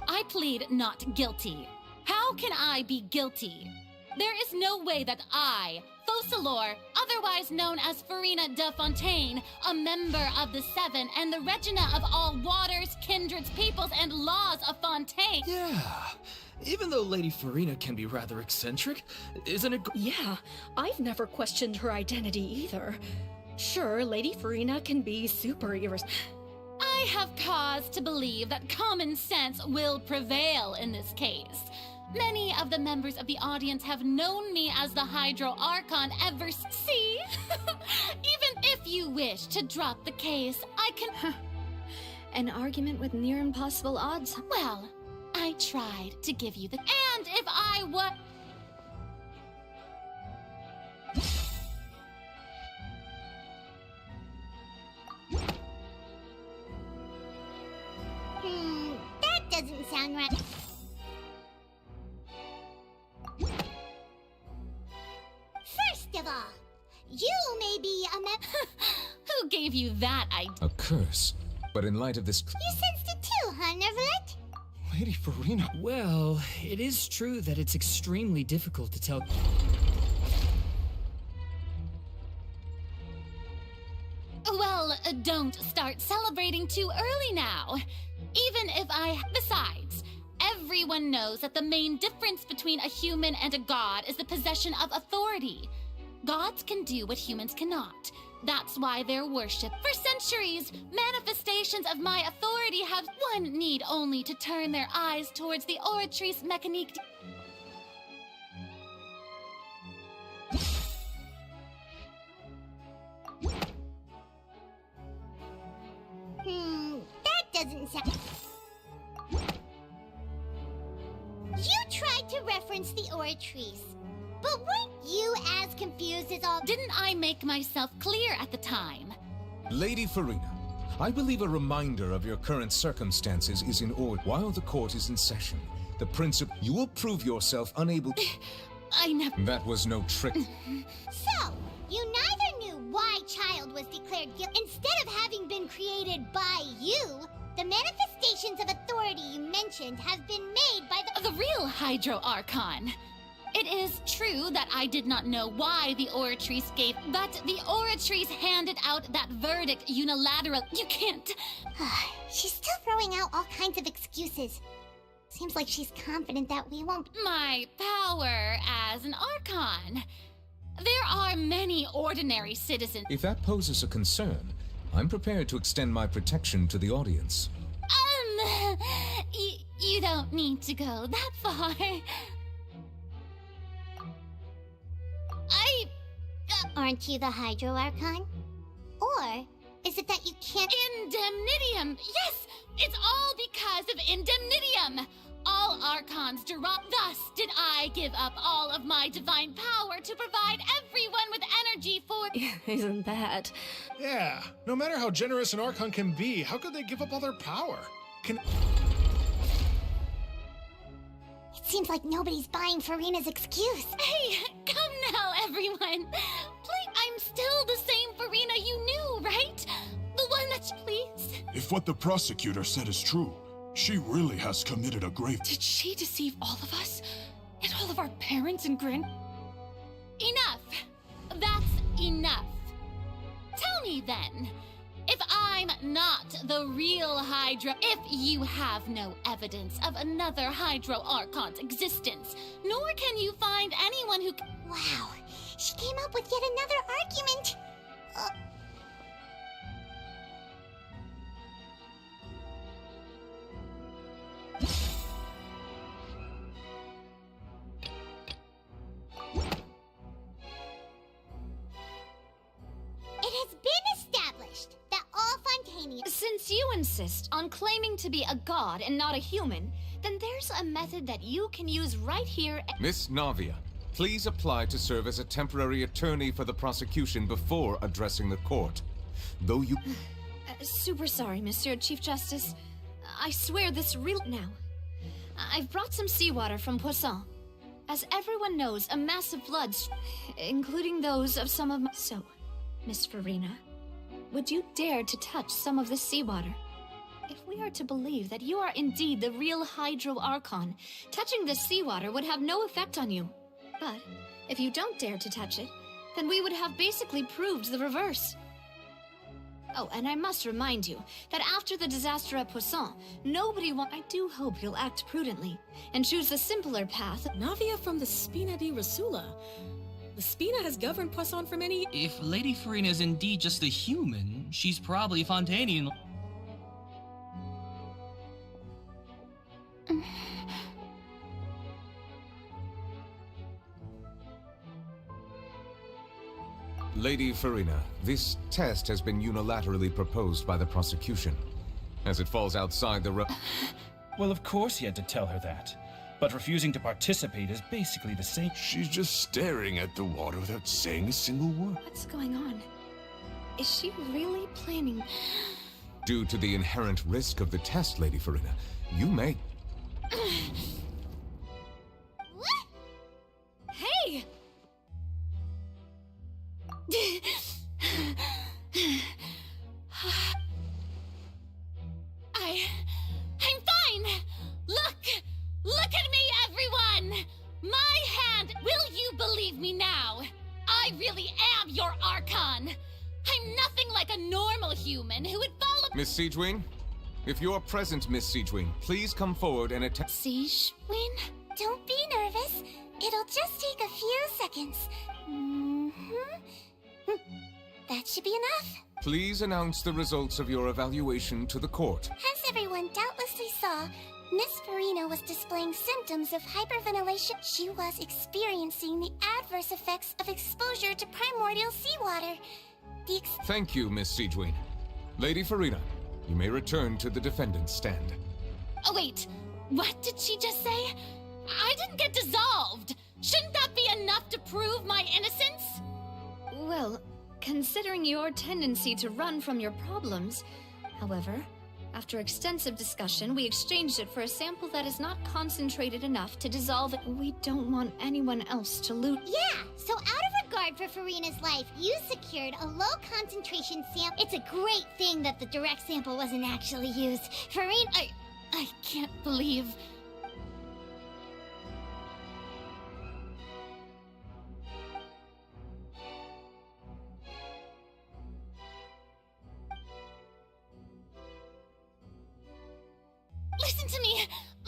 I plead not guilty. How can I be guilty? There is no way that I, Focalor, otherwise known as Farina de Fontain, a member of the Seven and the Regina of all waters, kindreds, peoples, and laws of Fontain— Yeah, even though Lady Farina can be rather eccentric, isn't it— Yeah, I've never questioned her identity either. Sure, Lady Farina can be super I have cause to believe that common sense will prevail in this case. Many of the members of the audience have known me as the Hydro Archon ever see. Even if you wish to drop the case, I can— An argument with near impossible odds. Well, I tried to give you the— And if I were— That doesn't sound right. First of all, you may be a Who gave you that idea? A curse. But in light of this... You sensed it too, huh, Neverlet? Lady Farina. Well, it is true that it's extremely difficult to tell. Well, don't start celebrating too early now. Even if Besides, everyone knows that the main difference between a human and a god is the possession of authority. Gods can do what humans cannot. That's why they're worshipped. For centuries, manifestations of my authority have... One need only to turn their eyes towards the Oratrice Mécanique. That doesn't sound... You tried to reference the Oratrice, but weren't you as confused as all... Didn't I make myself clear at the time? Lady Farina, I believe a reminder of your current circumstances is in order. While the court is in session, the principal... You will prove yourself unable... I never... That was no trick. So, you neither knew why Child was declared guilty. Instead of having been created by you, the manifestations of authority you mentioned have been made by the real Hydro Archon. It is true that I did not know why the Oratrice gave, but the Oratrice handed out that verdict unilateral. You can't... She's still throwing out all kinds of excuses. Seems like she's confident that we won't... My power as an Archon. There are many ordinary citizens... If that poses a concern, I'm prepared to extend my protection to the audience. You don't need to go that far. Aren't you the Hydro Archon? Or is it that you can't... Indemnitium! Yes! It's all because of Indemnitium! All Archons derive... Thus did I give up all of my divine power to provide everyone with energy for... Isn't that... Yeah, no matter how generous an Archon can be, how could they give up all their power? It seems like nobody's buying Farina's excuse. Hey, come now, everyone. Please, I'm still the same Farina you knew, right? The one that... Please? If what the prosecutor said is true, she really has committed a grave... Did she deceive all of us? And all of our parents and Enough! That's enough. Tell me then, if I'm not the real Hydro, if you have no evidence of another Hydro Archon's existence, nor can you find anyone who... Wow, she came up with yet another argument. It has been established that all Fontanians... Since you insist on claiming to be a god and not a human, then there's a method that you can use right here... Miss Navia, please apply to serve as a temporary attorney for the prosecution before addressing the court. Though you... Super sorry, Monsieur Chief Justice. I swear this real... Now, I've brought some seawater from Poisson. As everyone knows, a massive flood, including those of some of my... So, Miss Farina, would you dare to touch some of the seawater? If we are to believe that you are indeed the real Hydro Archon, touching the seawater would have no effect on you. But if you don't dare to touch it, then we would have basically proved the reverse. Oh, and I must remind you that after the disaster at Poisson, nobody I do hope you'll act prudently and choose the simpler path. Navia from the Spina di Rasula. The Spina has governed Poisson for many... If Lady Farina is indeed just a human, she's probably Fontanian. Lady Farina, this test has been unilaterally proposed by the prosecution. As it falls outside the Well, of course he had to tell her that. But refusing to participate is basically the same. She's just staring at the water without saying a single word. What's going on? Is she really planning? Due to the inherent risk of the test, Lady Farina, you may... Hey! I'm fine! Look at me, everyone! My hand, will you believe me now? I really am your Archon! I'm nothing like a normal human who would follow— Miss Siegewing? If you're present, Miss Siegewing, please come forward and attend— Siegewing? Don't be nervous. It'll just take a few seconds. That should be enough. Please announce the results of your evaluation to the court. As everyone doubtlessly saw, Miss Farina was displaying symptoms of hyperventilation. She was experiencing the adverse effects of exposure to primordial seawater. Thank you, Miss Siegewing. Lady Farina, you may return to the defendant's stand. Oh wait, what did she just say? I didn't get dissolved! Shouldn't that be enough to prove my innocence? Well, considering your tendency to run from your problems, however, after extensive discussion, we exchanged it for a sample that is not concentrated enough to dissolve it. We don't want anyone else to loot. Yeah, so out of regard for Farina's life, you secured a low-concentration sample. It's a great thing that the direct sample wasn't actually used. Farina— I can't believe—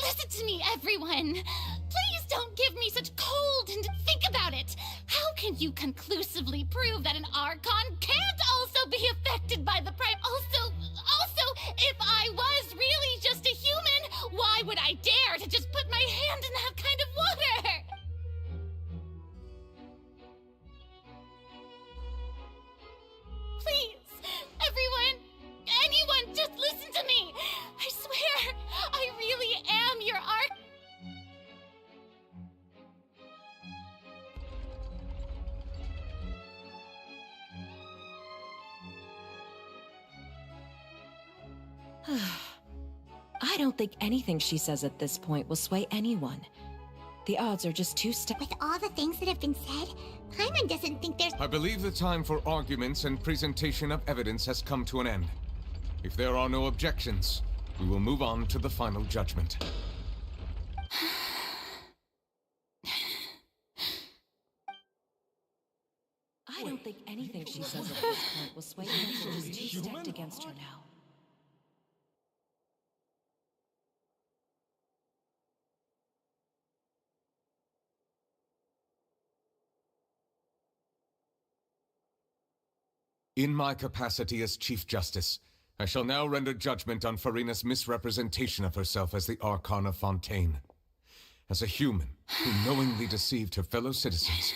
Listen to me, everyone! Please don't give me such cold and think about it! How can you conclusively prove that an Archon can't also be affected by the prime— Also, if I was really just a human, why would I dare to just put my hand in that kind of water? Please, everyone, anyone, just listen to me! I swear, I really am your I don't think anything she says at this point will sway anyone. The odds are just too With all the things that have been said, Paimon doesn't think there's— I believe the time for arguments and presentation of evidence has come to an end. If there are no objections, we will move on to the final judgment. I don't think anything she says at this point will sway anyone. She's too stacked against her now. In my capacity as Chief Justice, I shall now render judgment on Farina's misrepresentation of herself as the Archon of Fontain. As a human who knowingly deceived her fellow citizens,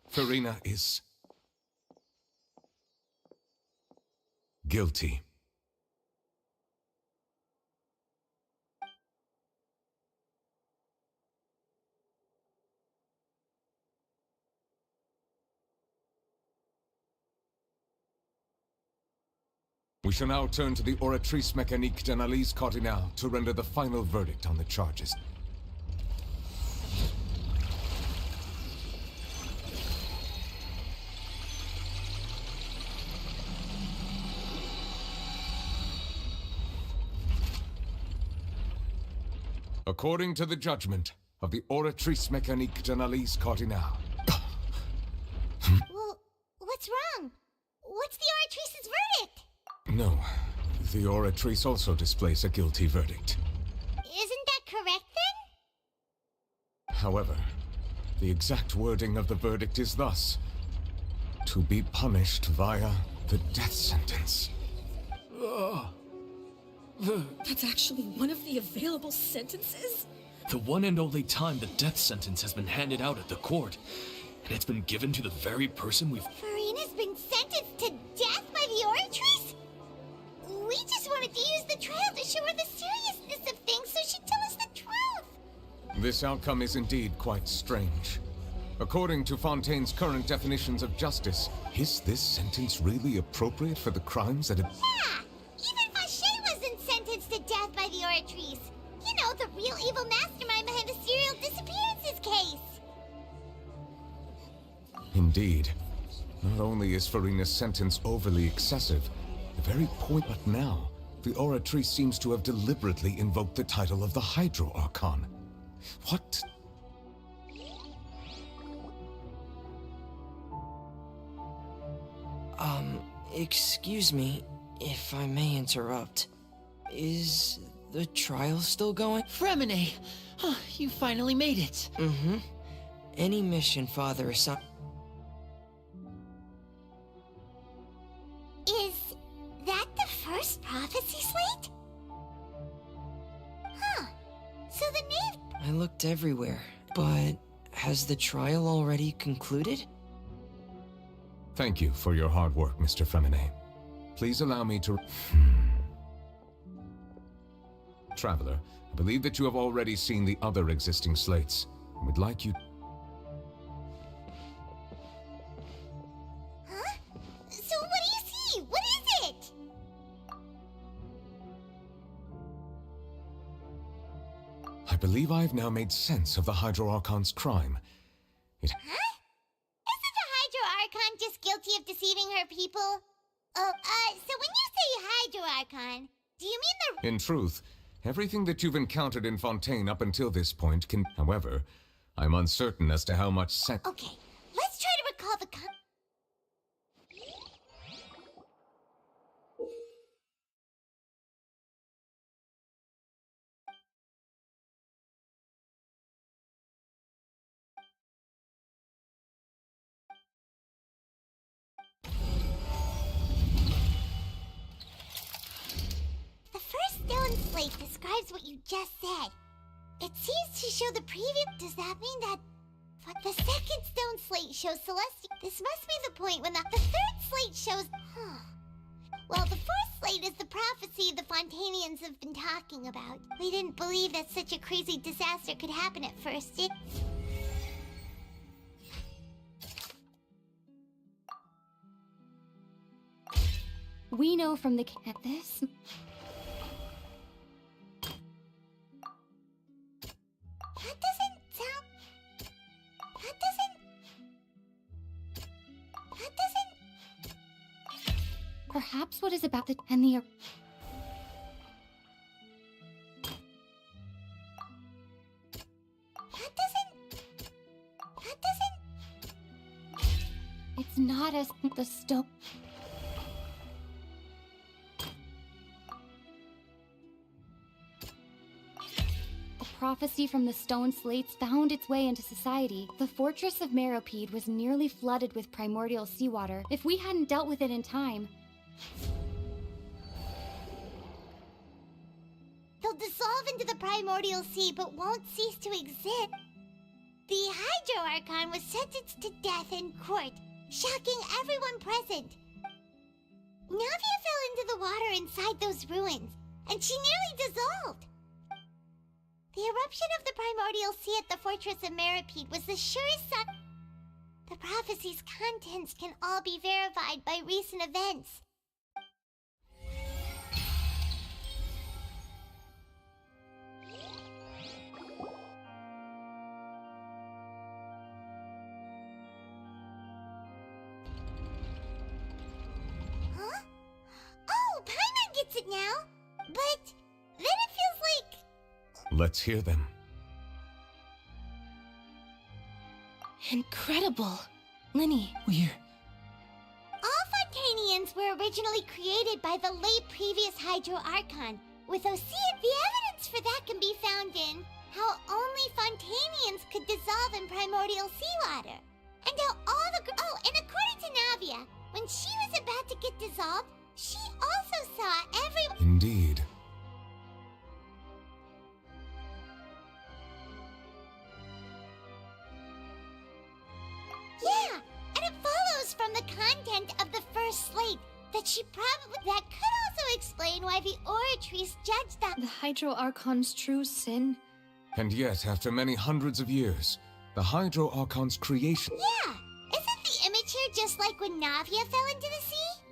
Farina is guilty. We shall now turn to the Oratrice Mécanique d'Analyse Cardinale to render the final verdict on the charges. According to the judgment of the Oratrice Mécanique d'Analyse Cardinale. Well, what's wrong? What's the Oratrice's verdict? No, the Oratrice also displays a guilty verdict. Isn't that correct, then? However, the exact wording of the verdict is thus: to be punished via the death sentence. That's actually one of the available sentences? The one and only time the death sentence has been handed out at the court, and it's been given to the very person we've— Farina's been sentenced to death by the Oratrice? We just wanted to use the trial to show her the seriousness of things so she'd tell us the truth. This outcome is indeed quite strange. According to Fontaine's current definitions of justice, is this sentence really appropriate for the crimes that have— Yeah! Even Fache wasn't sentenced to death by the Oratrice. You know, the real evil mastermind behind the serial disappearances case. Indeed. Not only is Farina's sentence overly excessive, the very point, but now, the Oratrice seems to have deliberately invoked the title of the Hydro Archon. What? Excuse me, if I may interrupt. Is the trial still going? Fremine! You finally made it. Mm-hmm. Any mission Father assigned. Is that the first prophecy slate? Huh. So the name... I looked everywhere, but has the trial already concluded? Thank you for your hard work, Mr. Fremine. Please allow me to... Traveler, I believe that you have already seen the other existing slates. I would like you... Huh? So what do you see? What is it? I believe I have now made sense of the Hydro Archon's crime. It... Huh? Isn't the Hydro Archon just guilty of deceiving her people? Oh, so when you say Hydro Archon, do you mean the... In truth, everything that you've encountered in Fontain up until this point can... However, I'm uncertain as to how much sense... Okay, let's try to recall the The first stone slate describes what you just said. It seems to show the previous... Does that mean that... The second stone slate shows Celestial... This must be the point when the third slate shows... Well, the fourth slate is the prophecy the Fontainians have been talking about. We didn't believe that such a crazy disaster could happen at first. We know from the... At this... That doesn't sound... That doesn't... Perhaps what is about the... And the... That doesn't... It's not as... The stone... Prophecy from the stone slates found its way into society. The fortress of Meropide was nearly flooded with primordial seawater. If we hadn't dealt with it in time... They'll dissolve into the primordial sea, but won't cease to exist. The Hydro Archon was sentenced to death in court, shocking everyone present. Navia fell into the water inside those ruins, and she nearly dissolved. The eruption of the primordial sea at the fortress of Meropide was the surest sign. The prophecy's contents can all be verified by recent events. Huh? Oh, Paimon gets it now! But then it feels like... Let's hear them. Incredible. Linny, we're... All Fontainians were originally created by the late previous Hydro Archon. With Ocean, the evidence for that can be found in how only Fontainians could dissolve in primordial seawater. And how all the... Oh, and according to Navia, when she was about to get dissolved, she also saw every... Indeed. Yeah, and it follows from the content of the first slate that she probably... That could also explain why the Oratrice judged that... The Hydro Archon's true sin? And yet, after many hundreds of years, the Hydro Archon's creation... Yeah, isn't the image here just like when Navia fell into the sea?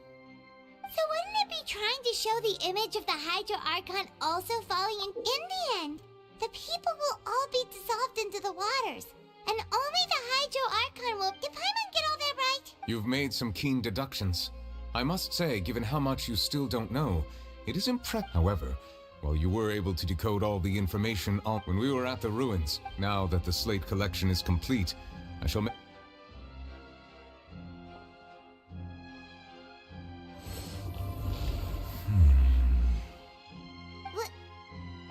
So wouldn't it be trying to show the image of the Hydro Archon also falling in... In the end, the people will all be dissolved into the waters. And only the Hydro Archon will... Did Paimon get all that right? You've made some keen deductions. I must say, given how much you still don't know, it is impressive. However, while you were able to decode all the information when we were at the ruins, now that the slate collection is complete, I shall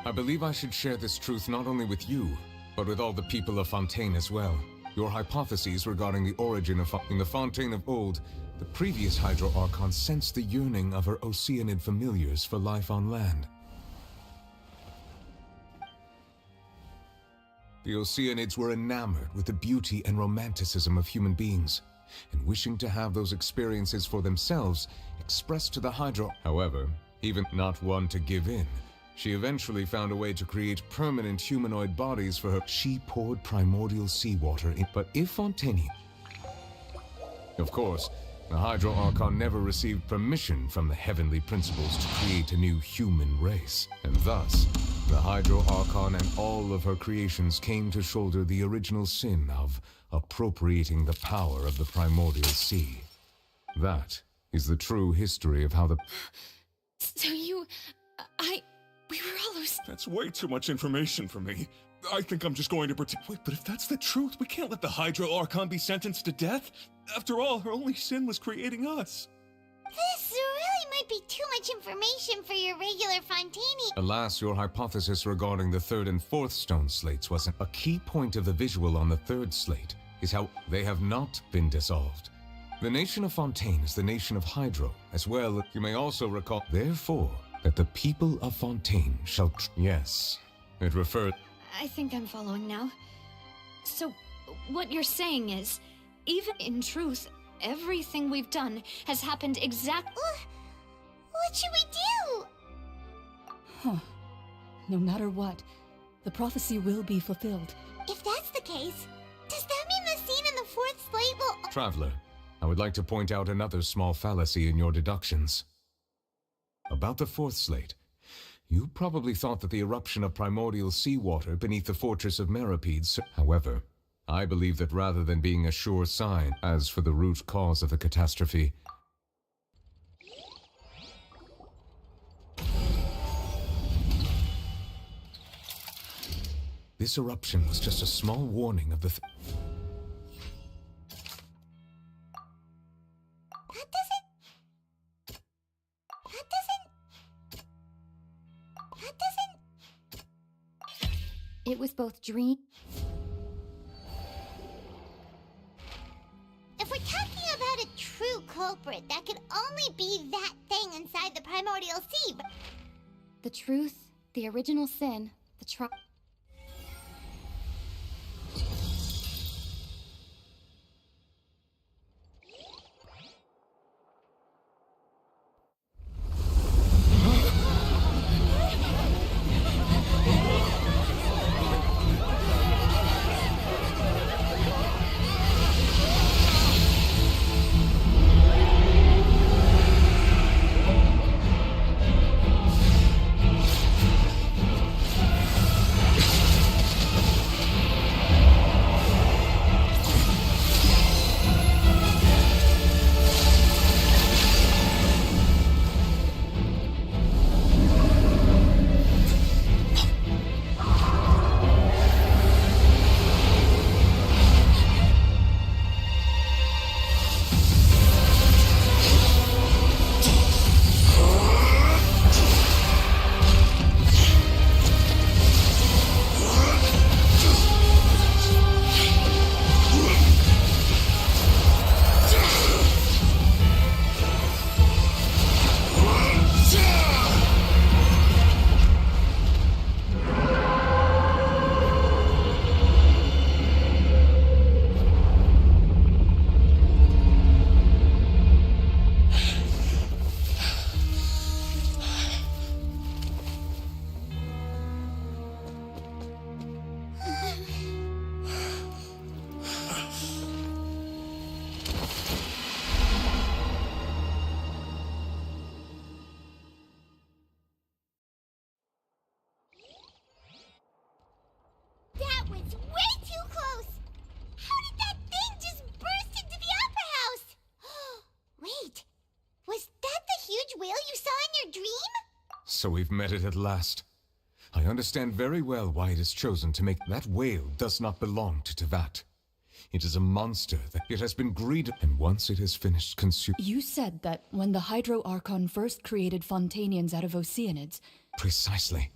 I believe I should share this truth not only with you, but with all the people of Fontain as well. Your hypotheses regarding the origin of in the Fontain of old, the previous Hydro Archon sensed the yearning of her Oceanid familiars for life on land. The Oceanids were enamored with the beauty and romanticism of human beings, and wishing to have those experiences for themselves, expressed to the Hydro. However, even not one to give in, she eventually found a way to create permanent humanoid bodies for her. She poured primordial seawater in. But if Fontaine... Of course, the Hydro Archon never received permission from the heavenly principles to create a new human race. And thus, the Hydro Archon and all of her creations came to shoulder the original sin of appropriating the power of the primordial sea. That is the true history of how the... So we were all That's way too much information for me. I think I'm just going to pretend. Wait, but if that's the truth, we can't let the Hydro Archon be sentenced to death. After all, her only sin was creating us. This really might be too much information for your regular Fontaine. Alas, your hypothesis regarding the third and fourth stone slates wasn't. A key point of the visual on the third slate is how they have not been dissolved. The nation of Fontaine is the nation of Hydro, as well. You may also recall, therefore, that the people of Fontaine shall... Yes, it referred... I think I'm following now. So, what you're saying is, even in truth, everything we've done has happened exactly... What should we do? Huh. No matter what, the prophecy will be fulfilled. If that's the case, does that mean the scene in the fourth slate will... Traveler, I would like to point out another small fallacy in your deductions. About the fourth slate, you probably thought that the eruption of primordial seawater beneath the fortress of Meropides. However, I believe that rather than being a sure sign, as for the root cause of the catastrophe, this eruption was just a small warning of the It was both dream. If we're talking about a true culprit, that could only be that thing inside the primordial sea. The truth, the original sin, the So we've met it at last. I understand very well why it is chosen to make that whale does not belong to Tevat. It is a monster that it has been greedy, and once it has finished consuming... You said that when the Hydro Archon first created Fontainians out of Oceanids... Precisely.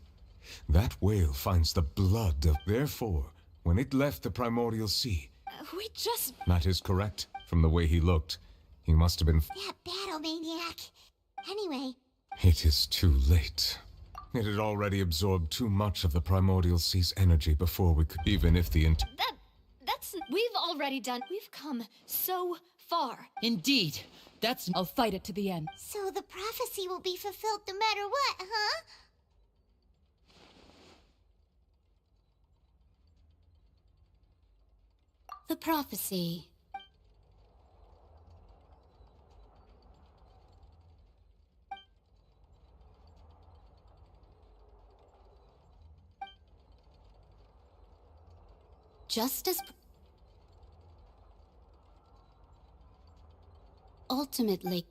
That whale finds the blood of... Therefore, when it left the Primordial Sea... We just... That is correct. From the way he looked, he must have been... That battle maniac. Anyway... It is too late. It had already absorbed too much of the Primordial Sea's energy before we could... Even if the... We've already done... We've come so far. Indeed. I'll fight it to the end. So the prophecy will be fulfilled no matter what, huh? The prophecy. Just as... Ultimately...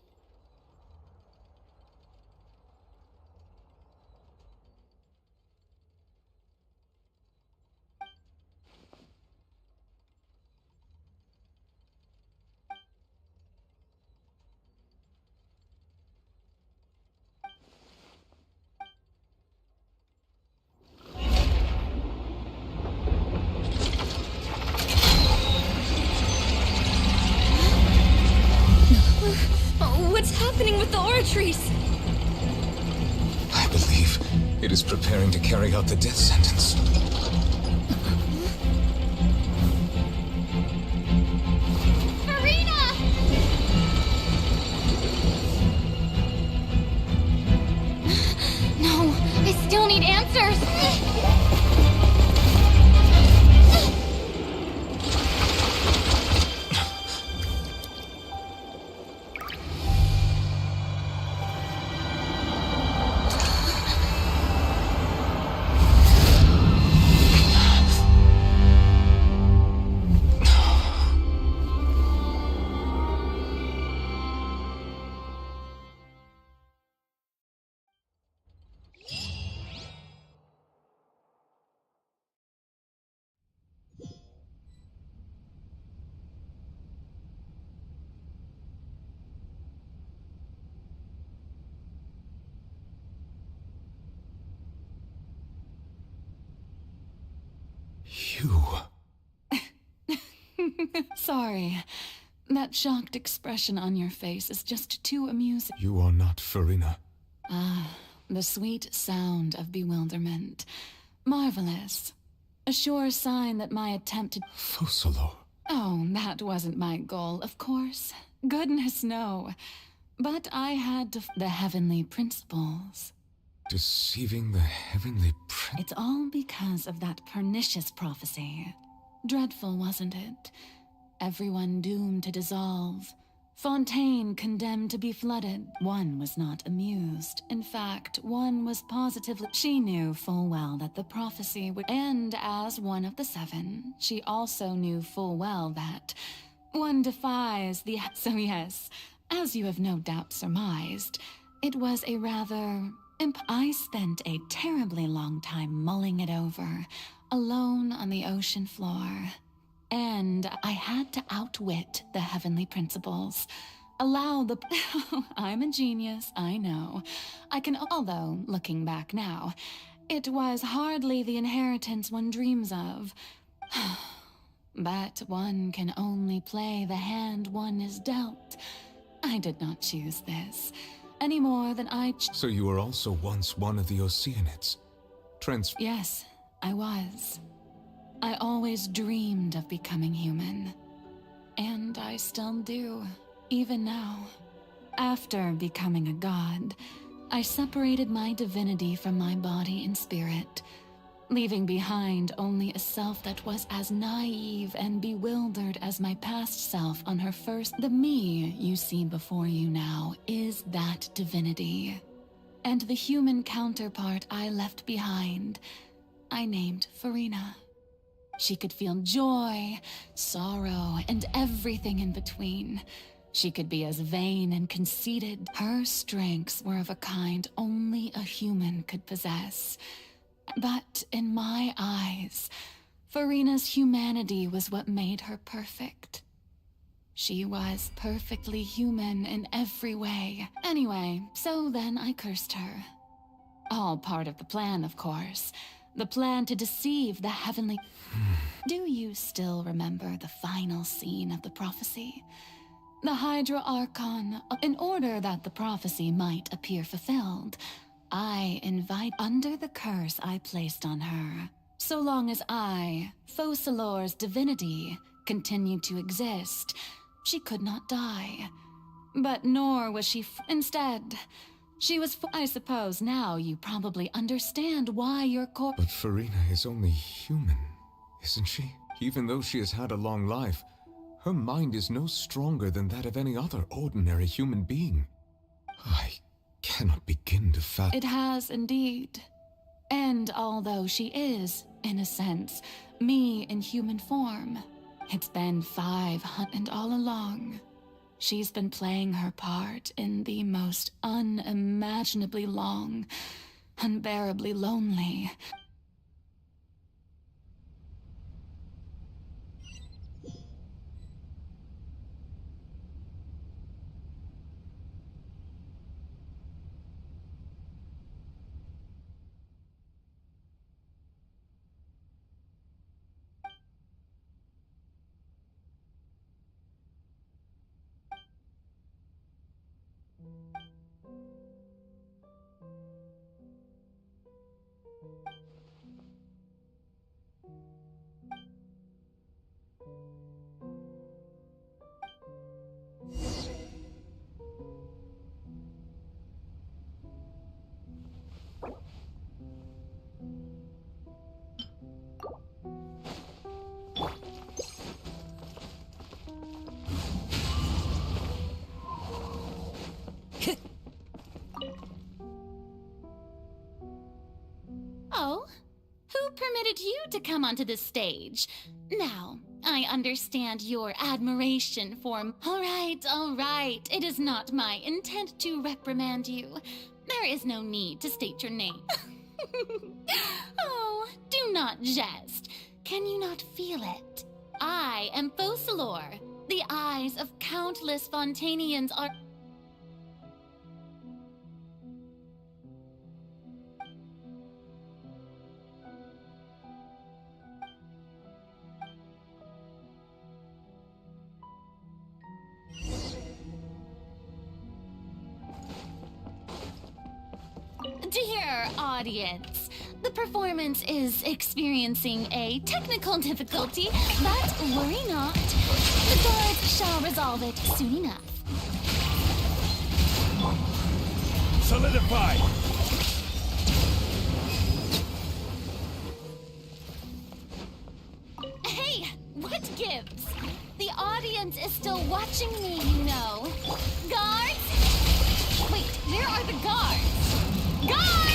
What's happening with the oratories? I believe it is preparing to carry out the death sentence. Marina! No, I still need answers! You... Sorry. That shocked expression on your face is just too amusing. You are not Farina. Ah, the sweet sound of bewilderment. Marvelous. A sure sign that my attempt to... Fusalo. Oh, that wasn't my goal, of course. Goodness, no. But I had to... The heavenly principles. Deceiving the heavenly prince. It's all because of that pernicious prophecy. Dreadful, wasn't it? Everyone doomed to dissolve. Fontaine condemned to be flooded. One was not amused. In fact, one was positively... She knew full well that the prophecy would end as one of the seven. She also knew full well that one defies the... So yes, as you have no doubt surmised, it was a rather... I spent a terribly long time mulling it over, alone on the ocean floor. And I had to outwit the heavenly principles. Allow the... I'm a genius, I know. Although, looking back now, it was hardly the inheritance one dreams of. But one can only play the hand one is dealt. I did not choose this. Any more than So you were also once one of the Oceanids? Yes, I was. I always dreamed of becoming human. And I still do, even now. After becoming a god, I separated my divinity from my body and spirit, leaving behind only a self that was as naive and bewildered as my past self on her first... The me you see before you now is that divinity. And the human counterpart I left behind, I named Farina. She could feel joy, sorrow, and everything in between. She could be as vain and conceited. Her strengths were of a kind only a human could possess. But in my eyes, Farina's humanity was what made her perfect. She was perfectly human in every way. Anyway, so then I cursed her. All part of the plan, of course. The plan to deceive the heavenly... Do you still remember the final scene of the prophecy? The Hydra Archon, in order that the prophecy might appear fulfilled, I invite under the curse I placed on her. So long as I, Focalor's divinity, continued to exist, she could not die. But nor was she instead, she was I suppose now you probably understand why your But Farina is only human, isn't she? Even though she has had a long life, her mind is no stronger than that of any other ordinary human being. I cannot begin to fathom. It has indeed. And although she is, in a sense, me in human form, it's been 500 and all along. She's been playing her part in the most unimaginably long, unbearably lonely. Oh, who permitted you to come onto this stage? Now, I understand your admiration for... All right. It is not my intent to reprimand you. There is no need to state your name. Oh, do not jest. Can you not feel it? I am Focalor. The eyes of countless Fontainians are... Dear audience, the performance is experiencing a technical difficulty, but worry not. The guards shall resolve it soon enough. Solidify! Hey, what gives? The audience is still watching me, you know. Guards? Wait, where are the guards? Guards!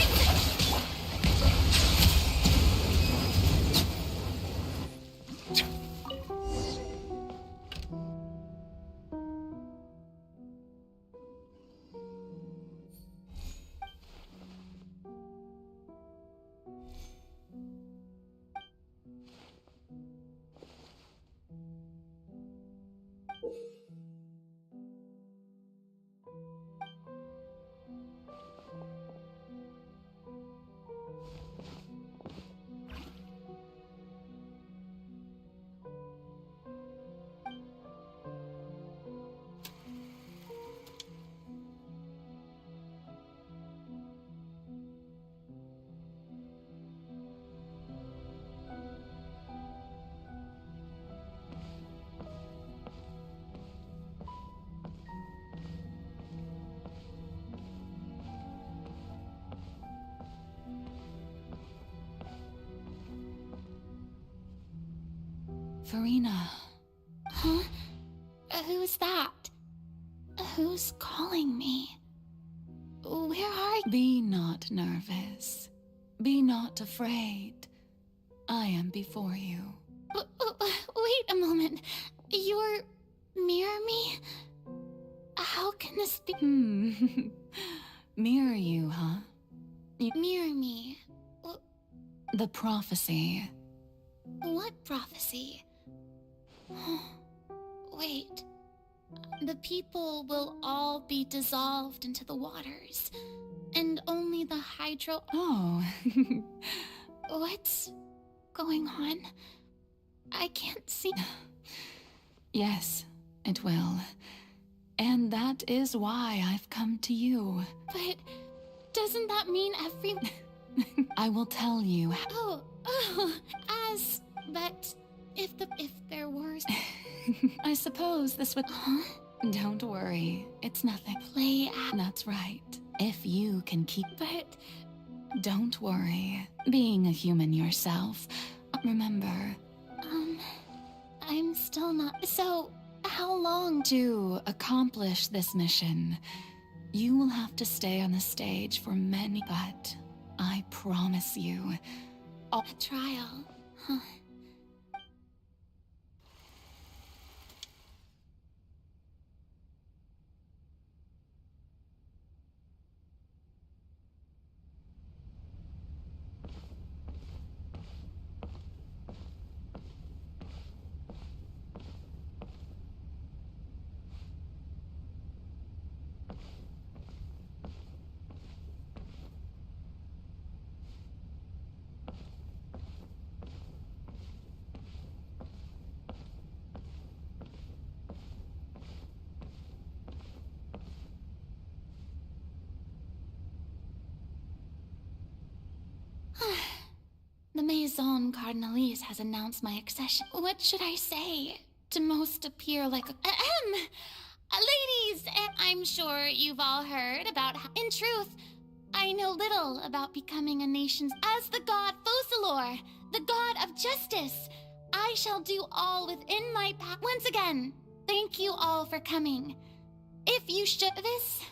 Farina. Huh? Who's that? Who's calling me? Where are you? Be not nervous. Be not afraid. I am before you. Wait a moment. You're... mirror me? Goodness be- Mirror you, huh? Mirror me. The prophecy. What prophecy? Wait. The people will all be dissolved into the waters, and only the hydro... Oh. What's going on? I can't see... Yes, it will. And that is why I've come to you. But doesn't that mean every... I will tell you. But if there were... I suppose this would... Don't worry, it's nothing. That's right. If you can keep... But... Don't worry. Being a human yourself, remember... I'm still not... So, how long... To accomplish this mission, you will have to stay on the stage for many... But I promise you... A trial, huh? The Maison Cardinalise has announced my accession. What should I say to most appear like a... Ladies, I'm sure you've all heard about how... In truth, I know little about becoming a nation's... As the god Focalor, the god of justice, I shall do all within my power. Once again, thank you all for coming. If you should... This...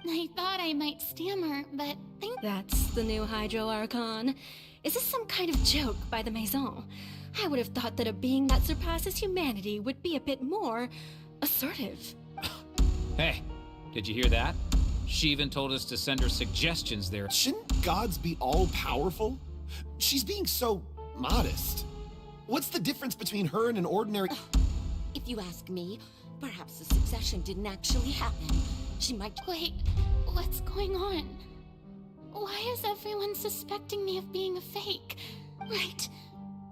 I thought I might stammer, but That's the new Hydro Archon. Is this some kind of joke by the Maison? I would have thought that a being that surpasses humanity would be a bit more assertive. Hey, did you hear that? She even told us to send her suggestions there. Shouldn't gods be all-powerful? She's being so modest. What's the difference between her and an ordinary... If you ask me, perhaps the succession didn't actually happen. She might... Wait, what's going on? Why is everyone suspecting me of being a fake? Right.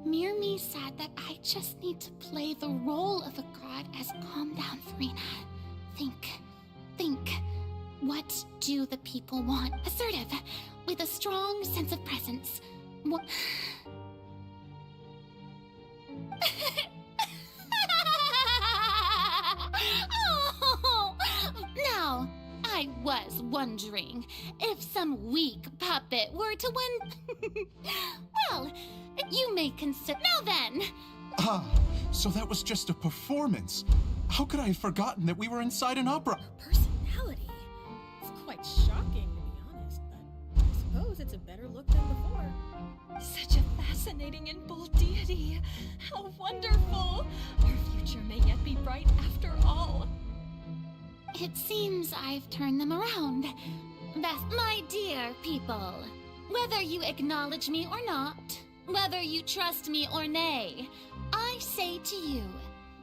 Mirmi said that I just need to play the role of a god as calm down, Farina. Think. What do the people want? Assertive, with a strong sense of presence. What? Oh, now, I was wondering if some weak puppet were to win. Well, you may consider. Now then! Ah, so that was just a performance. How could I have forgotten that we were inside an opera? Personality? It's quite shocking, to be honest, but I suppose it's a better look than before. Such a fascinating and bold deity. How wonderful! Our future may yet be bright after all. It seems I've turned them around. My dear people, whether you acknowledge me or not, whether you trust me or nay, I say to you,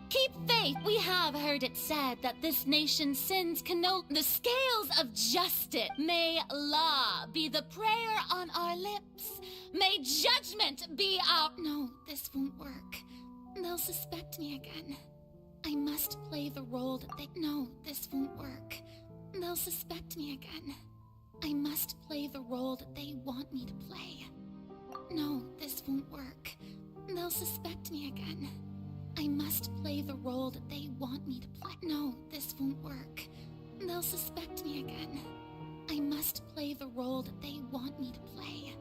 keep faith. We have heard it said that this nation's sins can know the scales of justice. May law be the prayer on our lips. May judgment be our... No, this won't work. They'll suspect me again. I must play the role that they... No, this won't work. They'll suspect me again. I must play the role that they want me to play. No, this won't work. They'll suspect me again. I must play the role that they want me to play. No, this won't work. They'll suspect me again. I must play the role that they want me to play.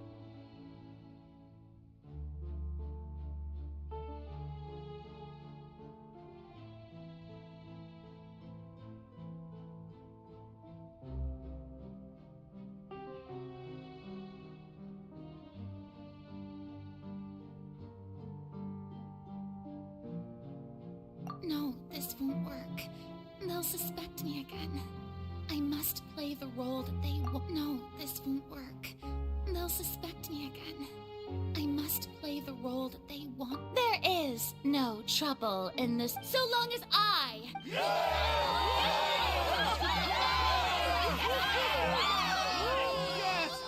No, this won't work. They'll suspect me again. I must play the role that they want. No, this won't work. They'll suspect me again. I must play the role that they want. There is no trouble in this so long as I... Yes!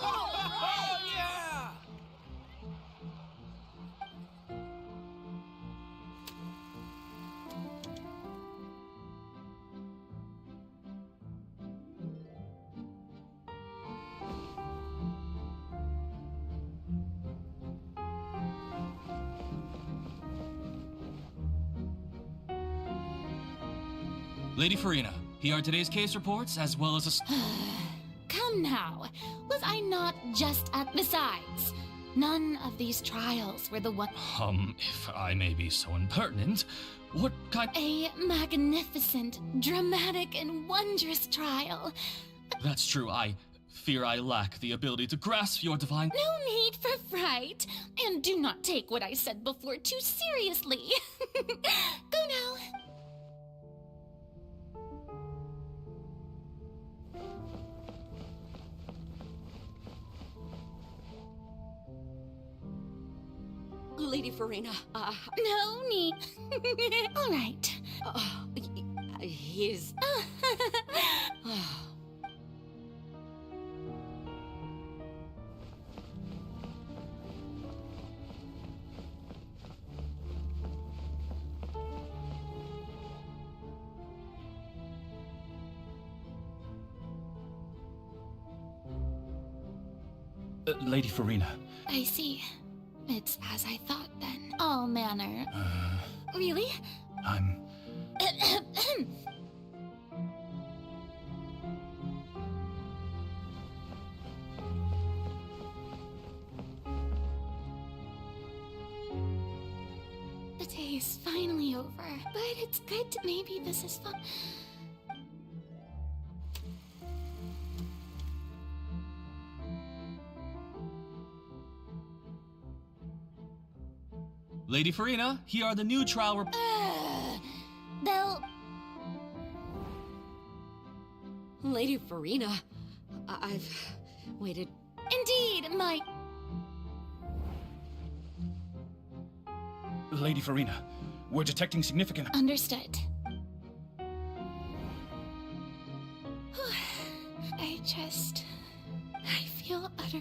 Oh, yeah! Lady Farina, here are today's case reports, as well as a... Come now. Was I not just at... Besides, none of these trials were the one... If I may be so impertinent, what kind... A magnificent, dramatic, and wondrous trial. That's true, I fear I lack the ability to grasp your divine... No need for fright. And do not take what I said before too seriously. Go now. Lady Farina, No need. All right. He's... Lady Farina. I see. It's as I thought then. All manner. Really? I'm... The day is finally over, but it's good to... Maybe this is fun. Lady Farina, here are the new trial reports. They'll... Lady Farina, I've waited... Indeed, my... Lady Farina, we're detecting significant... Understood. I feel utter...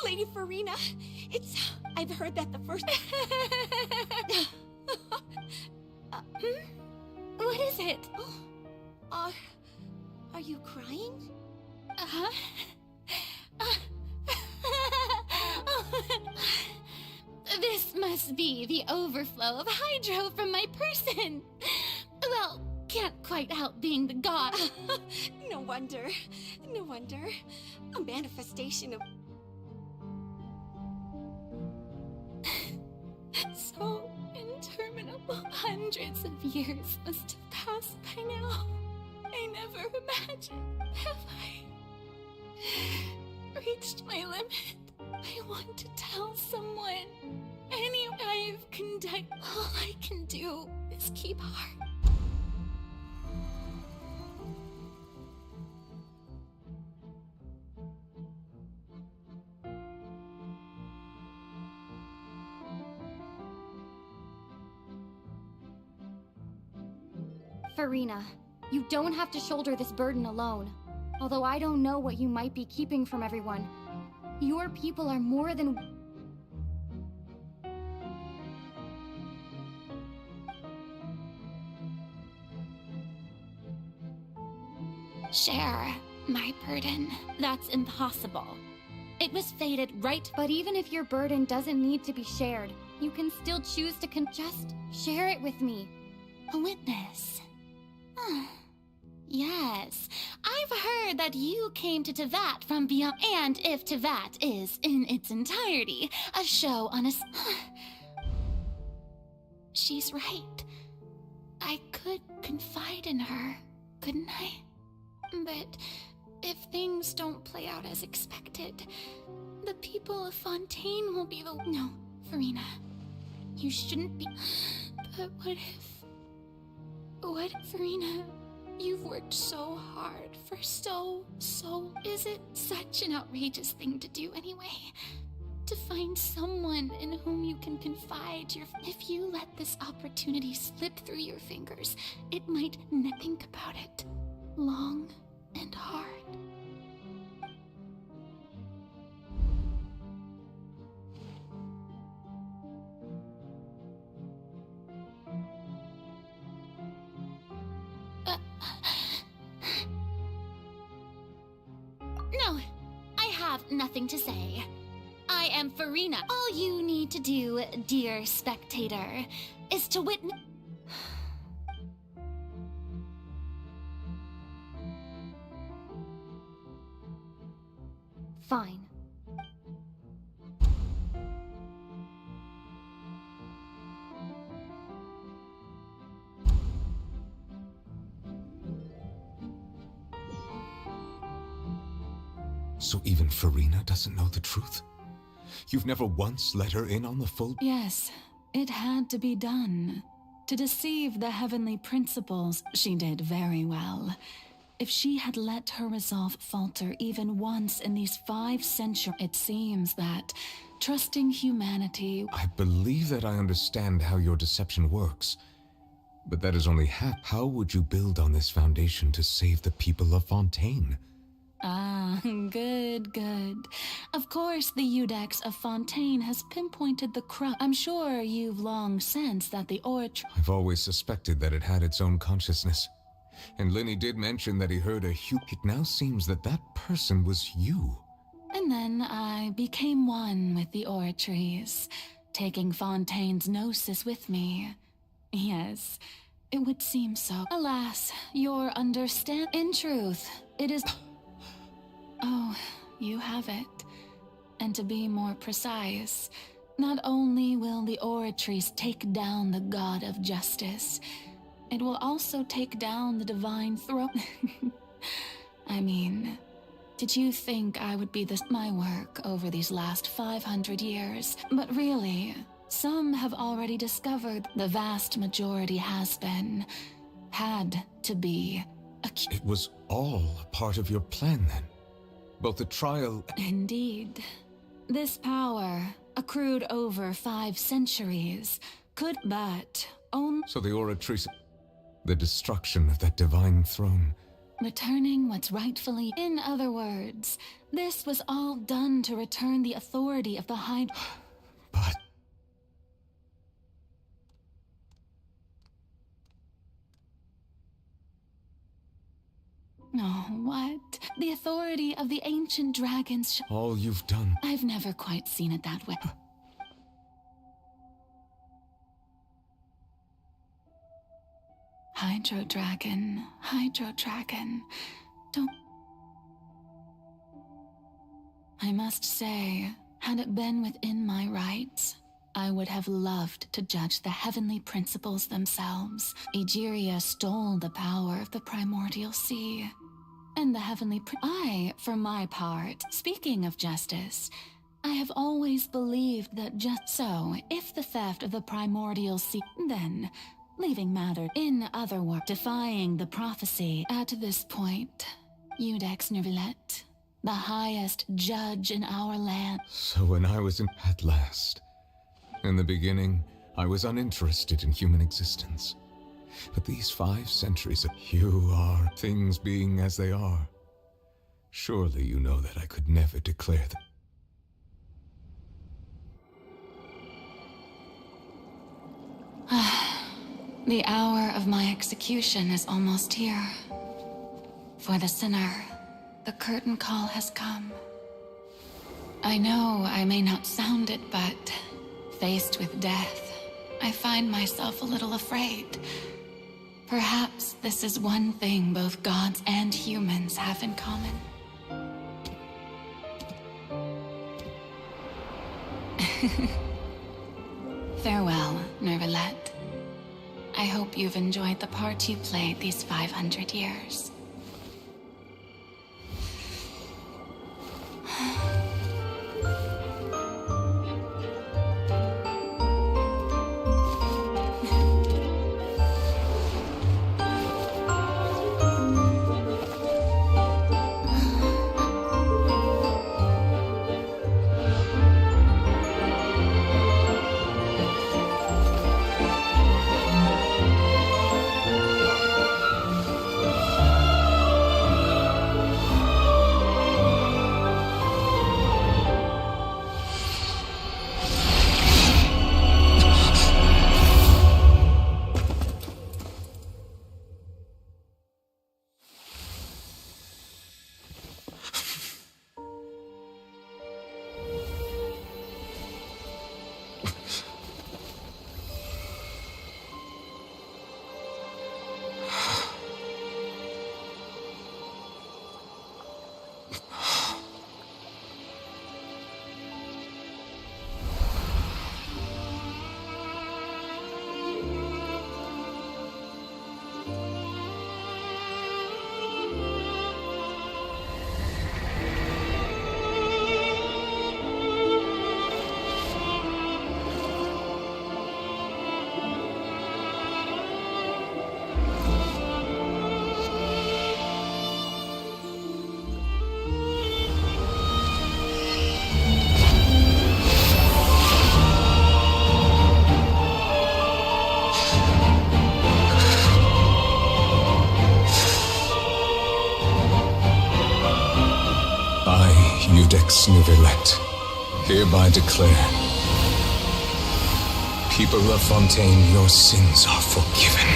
Lady Farina, I've heard that the first... What is it? Are you crying? This must be the overflow of hydro from my person. Well, can't quite help being the god. No wonder. No wonder. A manifestation of... So interminable. Hundreds of years must have passed by now. I never imagined. Have I reached my limit? I want to tell someone. I've conducted. All I can do is keep heart. Farina, you don't have to shoulder this burden alone. Although I don't know what you might be keeping from everyone. Your people are more than... Share my burden. That's impossible. It was fated right. But even if your burden doesn't need to be shared, you can still choose to just share it with me. A witness. Yes, I've heard that you came to Tevat from beyond, and if Tevat is, in its entirety, a show on a... She's right. I could confide in her, couldn't I? But if things don't play out as expected, the people of Fontaine will be the... No, Farina, you shouldn't be... But what if... What, Farina? You've worked so hard for so... Is it such an outrageous thing to do anyway? To find someone in whom you can confide your... If you let this opportunity slip through your fingers, it might... Think about it. Long and hard. No, I have nothing to say. I am Farina. All you need to do, dear spectator, is to witness... Fine. So even Farina doesn't know the truth? You've never once let her in on the full... Yes, it had to be done. To deceive the heavenly principles, she did very well. If she had let her resolve falter even once in these 5 centuries, it seems that trusting humanity... I believe that I understand how your deception works. But that is only half. How would you build on this foundation to save the people of Fontaine? Ah, good. Of course, the Iudex of Fontaine has pinpointed the crux. I'm sure you've long sensed that the oratory... I've always suspected that it had its own consciousness. And Lenny did mention that he heard a It now seems that that person was you. And then I became one with the oratories, taking Fontaine's gnosis with me. Yes, it would seem so. Alas, your understand... In truth, it is... Oh, you have it. And to be more precise, not only will the oratories take down the god of justice, it will also take down the divine throne. I mean, did you think I would be my work over these last 500 years? But really, some have already discovered the vast majority had to be. It was all a part of your plan then? Both the trial... Indeed. This power, accrued over 5 centuries, could but own... So the oratories... The destruction of that divine throne... Returning what's rightfully... In other words, this was all done to return the authority of the Hydra... But... Oh, what? The authority of the ancient dragons... All you've done... I've never quite seen it that way. Hydro Dragon. Don't... I must say, had it been within my rights, I would have loved to judge the heavenly principles themselves. Egeria stole the power of the primordial sea. And the heavenly I, for my part, speaking of justice, I have always believed that just so, if the theft of the primordial sea, then, leaving matter in other words, defying the prophecy, at this point, Iudex Nervillet, the highest judge in our land. So when I was at last... In the beginning, I was uninterested in human existence. But these 5 centuries of you are, things being as they are. Surely you know that I could never declare them. The hour of my execution is almost here. For the sinner, the curtain call has come. I know I may not sound it, but faced with death, I find myself a little afraid. Perhaps this is one thing both gods and humans have in common. Farewell, Nervalette. I hope you've enjoyed the part you played these 500 years. Ex Nervalette, hereby declare, people of Fontain, your sins are forgiven.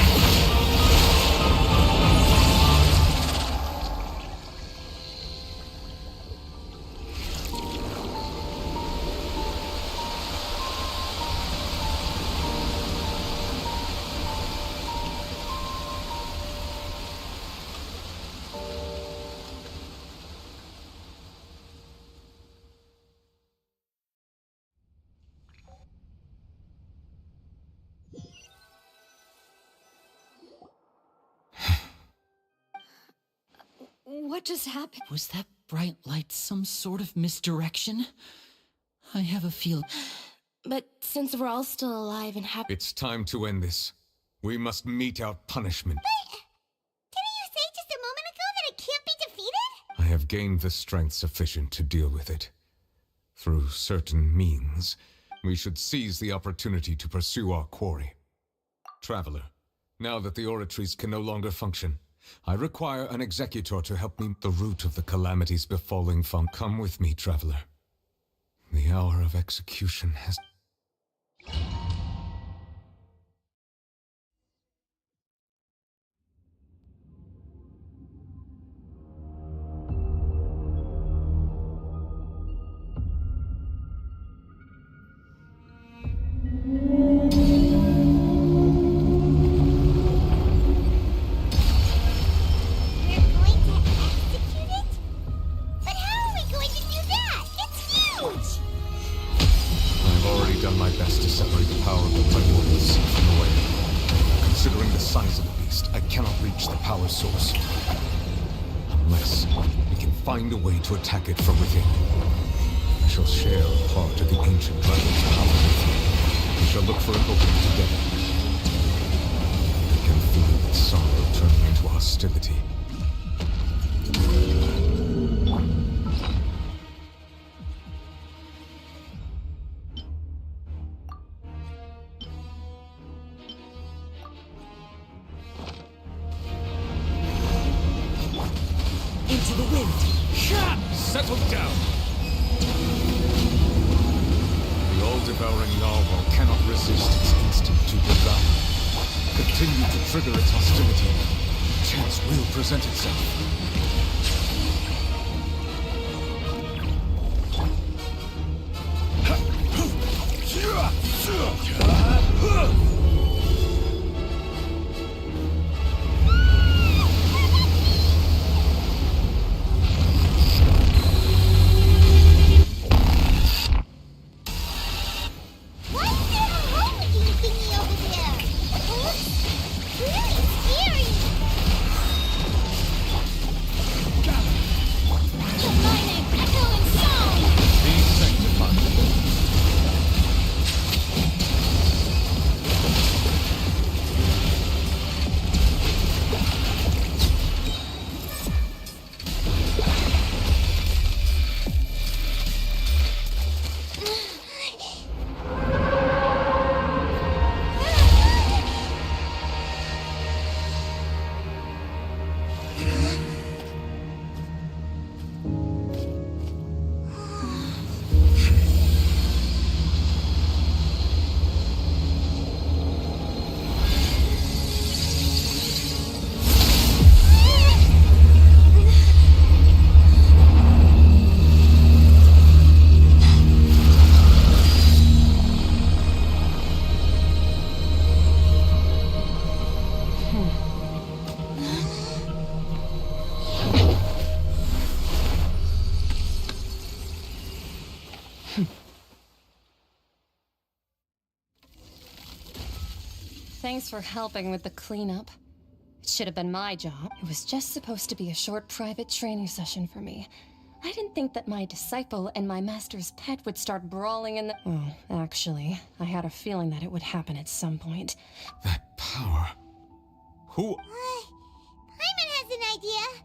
What just happened? Was that bright light some sort of misdirection? I have a feel. But since we're all still alive and happy... It's time to end this. We must mete out punishment. Didn't you say just a moment ago that it can't be defeated? I have gained the strength sufficient to deal with it. Through certain means, we should seize the opportunity to pursue our quarry. Traveler, now that the oratories can no longer function, I require an executor to help me the root of the calamities befalling Fontain. Come with me, traveler. The hour of execution has... Find a way to attack it from within. I shall share a part of the ancient dragon's power with you. We shall look for an opening together. I can feel its sorrow turning into hostility. Into the wind! Settle down! The all-devouring narwhal cannot resist its instinct to devour. Continue to trigger its hostility. Chance will present itself. Thanks for helping with the cleanup. It should have been my job. It was just supposed to be a short private training session for me. I didn't think that my disciple and my master's pet would start brawling in the... Well, actually, I had a feeling that it would happen at some point. That power... Who... Paimon has an idea.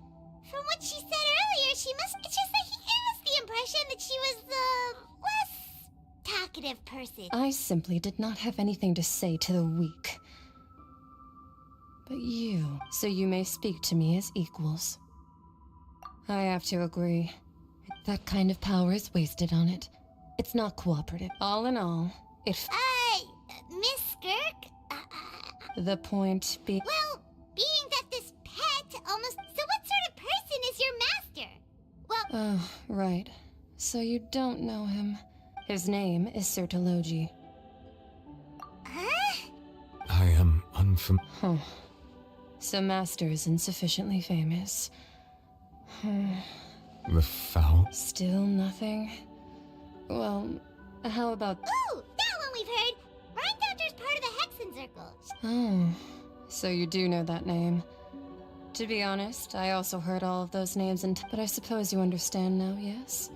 From what she said earlier, she must... It's just that he gave us the impression that she was the less talkative person. I simply did not have anything to say to the weak. But you, so you may speak to me as equals. I have to agree. That kind of power is wasted on it. It's not cooperative. All in all, it... Miss Skirk? The point being... Well, being that this pet almost... So what sort of person is your master? Well... Oh, right. So you don't know him. His name is Sir Telogi. Huh? I am unfamiliar. Huh. So Master is insufficiently famous. The foul? Still nothing? Well, how about... Ooh, that one we've heard! Rhine Doctor's part of the Hexen Circle. Oh, so you do know that name. To be honest, I also heard all of those names, but I suppose you understand now, yes?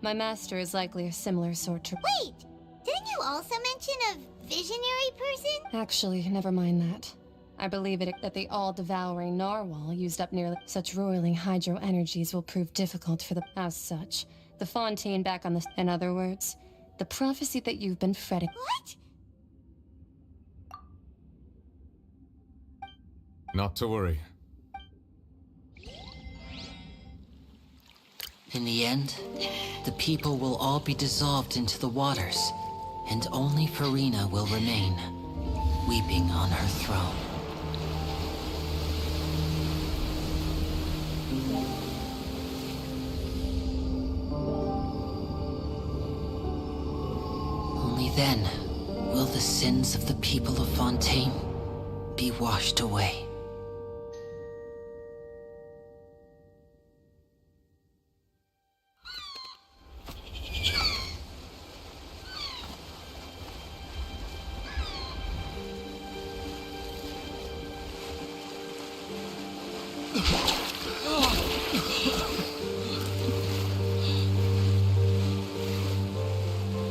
My master is likely a similar sort to... Wait! Didn't you also mention a visionary person? Actually, never mind that. I believe that the all-devouring narwhal used up nearly such roiling hydro energies will prove difficult for the... As such, the Fontain back on the... In other words, the prophecy that you've been fretting... What? Not to worry. In the end, the people will all be dissolved into the waters, and only Farina will remain, weeping on her throne. Only then will the sins of the people of Fontain be washed away.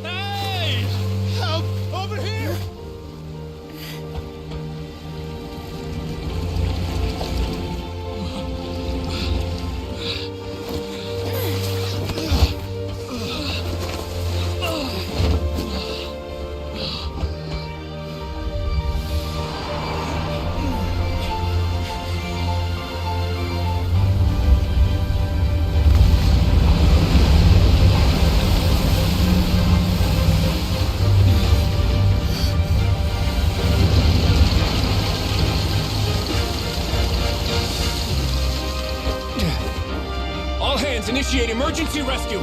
Hey! Help! Over here! All hands, initiate emergency rescue!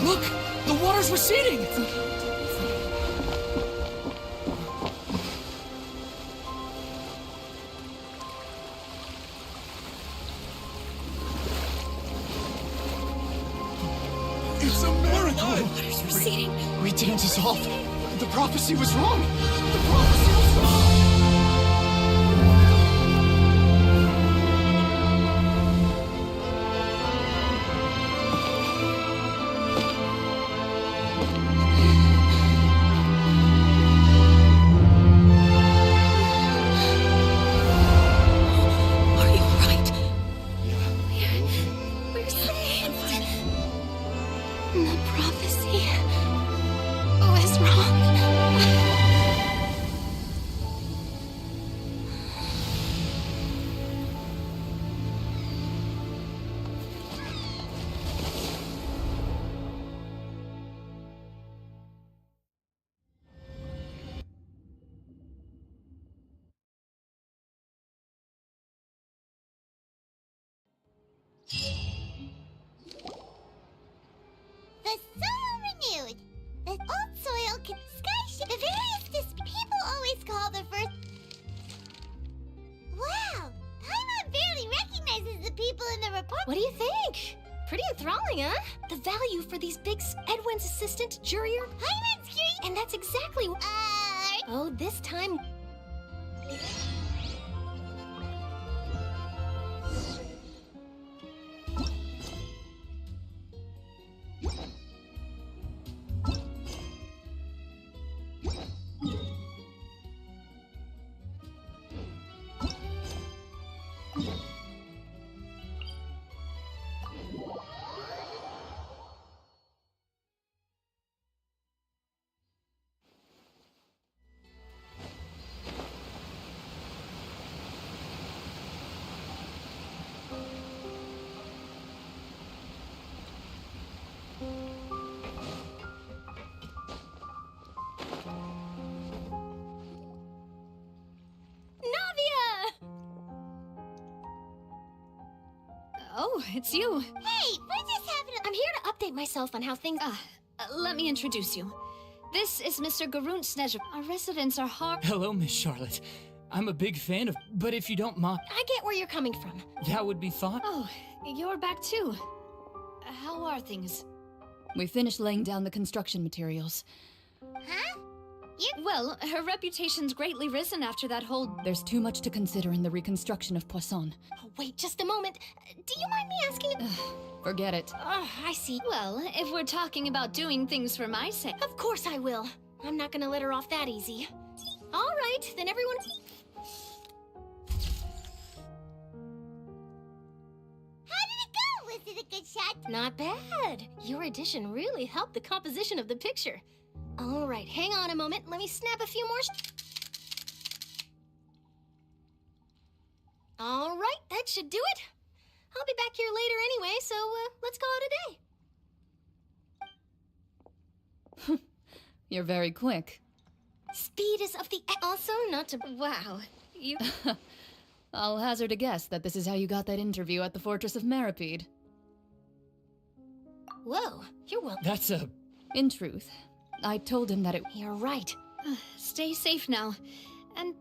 Look! The water's receding! It's a miracle! Water's receding. We didn't dissolve. The prophecy was wrong. The prophecy was wrong. Are you alright? We're saved. The prophecy was wrong. The soil renewed. The old soil can skyship. The various people always call the first. Wow! Paimon barely recognizes the people in the report. What do you think? Pretty enthralling, huh? The value for these big Edwin's assistant, Jurier. Paimon's curious. And that's exactly Oh, this time. Oh, it's you. Hey, we're just having a. I'm here to update myself on how things. Let me introduce you. This is Mr. Garunt Snejer. Our residents are hard. Hello, Miss Charlotte. I'm a big fan of, but if you don't mind, I get where you're coming from. that would be thought. Oh, you're back too. How are things? We finished laying down the construction materials. Huh? Well, her reputation's greatly risen after that whole. There's too much to consider in the reconstruction of Poisson. Oh, wait just a moment. Do you mind me asking? Forget it. I see. Well, if we're talking about doing things for my sake. Of course I will. I'm not gonna let her off that easy. All right, then everyone. How did it go? Was it a good shot? Not bad. Your addition really helped the composition of the picture. All right, hang on a moment. Let me snap a few more. All right, that should do it. I'll be back here later anyway, so let's call it a day. You're very quick. Speed is of the also not to. Wow, you. I'll hazard a guess that this is how you got that interview at the Fortress of Meripede. Whoa, you're welcome. That's a. In truth, I told him that it. You're right. Stay safe now, and.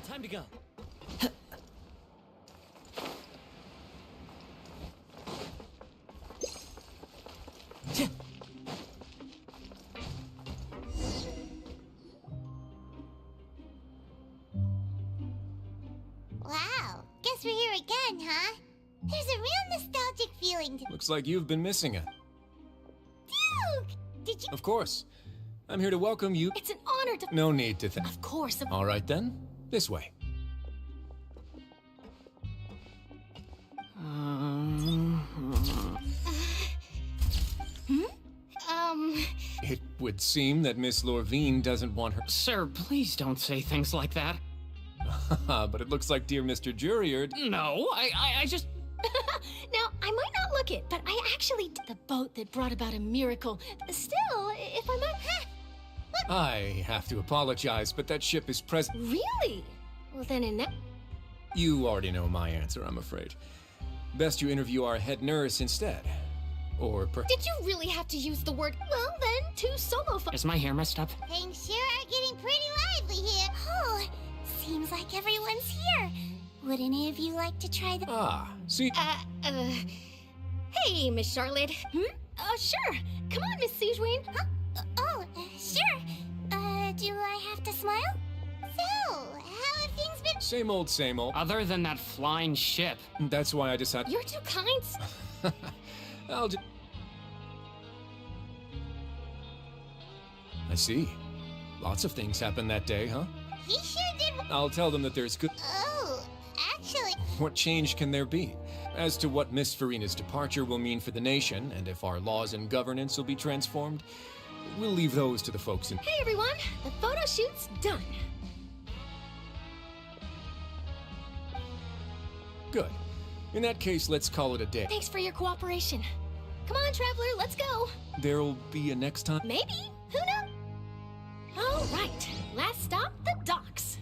Time to go. Wow, guess we're here again, huh? There's a real nostalgic feeling to. Looks like you've been missing it. Duke! Did you. Of course. I'm here to welcome you. It's an honor to. No need to thank. Of course. All right then. This way. It would seem that Miss Lorvine doesn't want her. Sir, please don't say things like that. But it looks like dear Mr. Juriard... No, I just... Now, I might not look it, but I actually did the boat that brought about a miracle. Still, if I might... I have to apologize, but that ship is present... Really? Well, then in that... You already know my answer, I'm afraid. Best you interview our head nurse instead. Or Did you really have to use the word, well then, 2 solo Is my hair messed up? Things sure are getting pretty lively here. Oh, seems like everyone's here. Would any of you like to try the... see... Hey, Miss Charlotte. Sure. Come on, Miss Siegeween. Huh? Sure. Do I have to smile? So, how have things been? Same old, same old. Other than that flying ship. That's why I decided... You're too kind. I'll just... I see. Lots of things happened that day, huh? He sure did. I'll tell them that there's good... Oh, actually... What change can there be? As to what Miss Farina's departure will mean for the nation, and if our laws and governance will be transformed, we'll leave those to the folks in... Hey, everyone. The photo shoot's done. Good. In that case, let's call it a day. Thanks for your cooperation. Come on, Traveler, let's go. There'll be a next time? Maybe. Who knows? All right. Last stop, the docks.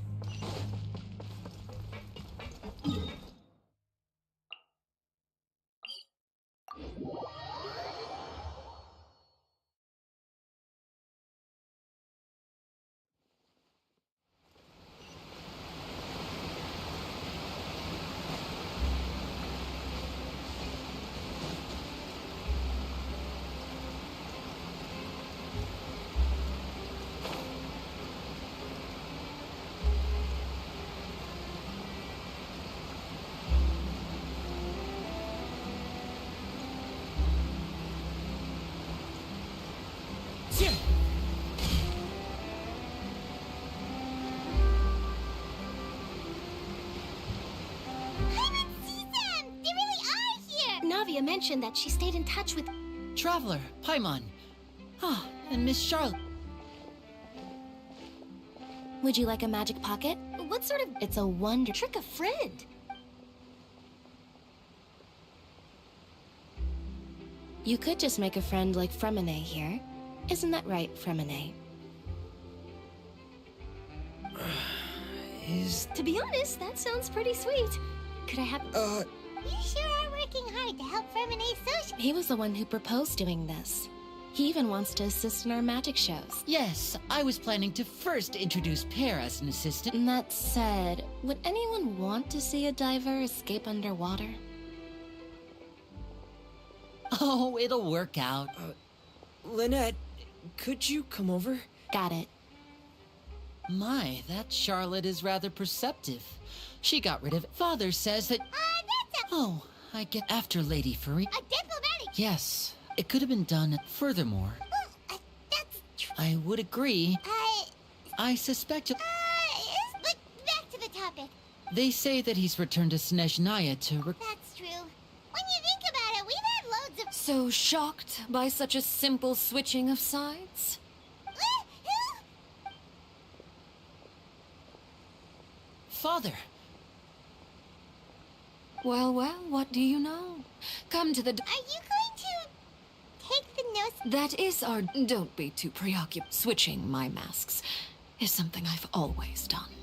Navia mentioned that she stayed in touch with... Traveler, Paimon. And Miss Charlotte. Would you like a magic pocket? What sort of... It's a wonder... Trick a friend. You could just make a friend like Fremine here. Isn't that right, Fremine? To be honest, that sounds pretty sweet. Could I have... You sure are working hard to help Fremine social... He was the one who proposed doing this. He even wants to assist in our magic shows. Yes, I was planning to first introduce Pear as an assistant. And that said, would anyone want to see a diver escape underwater? Oh, it'll work out. Lynette, could you come over? Got it. My, that Charlotte is rather perceptive. She got rid of it. Father says that... Oh, I get after Lady Farina. A diplomatic... Yes, it could have been done. Furthermore, that's true. I would agree. I suspect... But back to the topic. They say that he's returned to Snezhnaya to... That's true. When you think about it, we've had loads of... So shocked by such a simple switching of sides? Father. Well, what do you know? Come to the... Are you going to take the nose... That is our... Don't be too preoccupied. Switching my masks is something I've always done.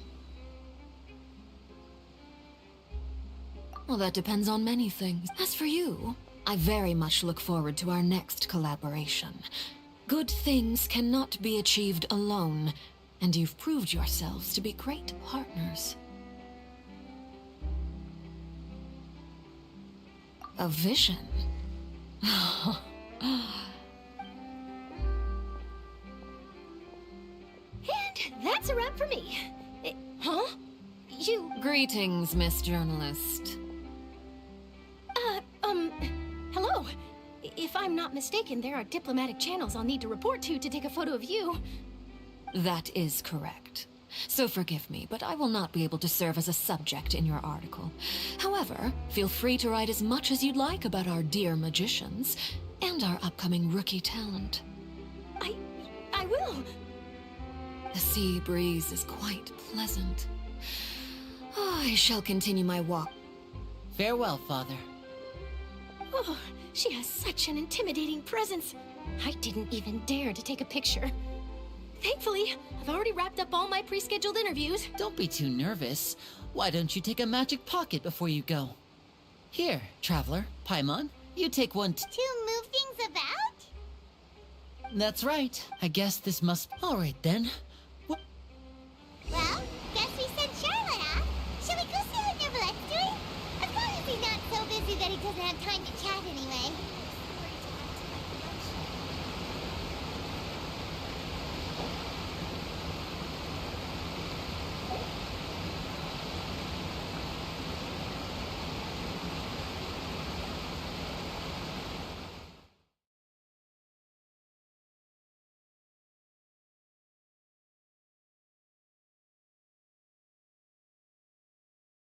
Well, that depends on many things. As for you, I very much look forward to our next collaboration. Good things cannot be achieved alone, and you've proved yourselves to be great partners. A vision? And that's a wrap for me. Huh? You... Greetings, Miss Journalist. Hello. If I'm not mistaken, there are diplomatic channels I'll need to report to take a photo of you. That is correct. So forgive me, but I will not be able to serve as a subject in your article. However, feel free to write as much as you'd like about our dear magicians and our upcoming rookie talent. I will. The sea breeze is quite pleasant. I shall continue my walk. Farewell, Father. Oh, she has such an intimidating presence. I didn't even dare to take a picture. Thankfully, I've already wrapped up all my pre-scheduled interviews. Don't be too nervous. Why don't you take a magic pocket before you go? Here, Traveler, Paimon, you take one To move things about? That's right. I guess this must... All right, then. Well, guess we send Charlotte off. Shall we go see what Neverlette's doing? As long as he's not so busy that he doesn't have time to chat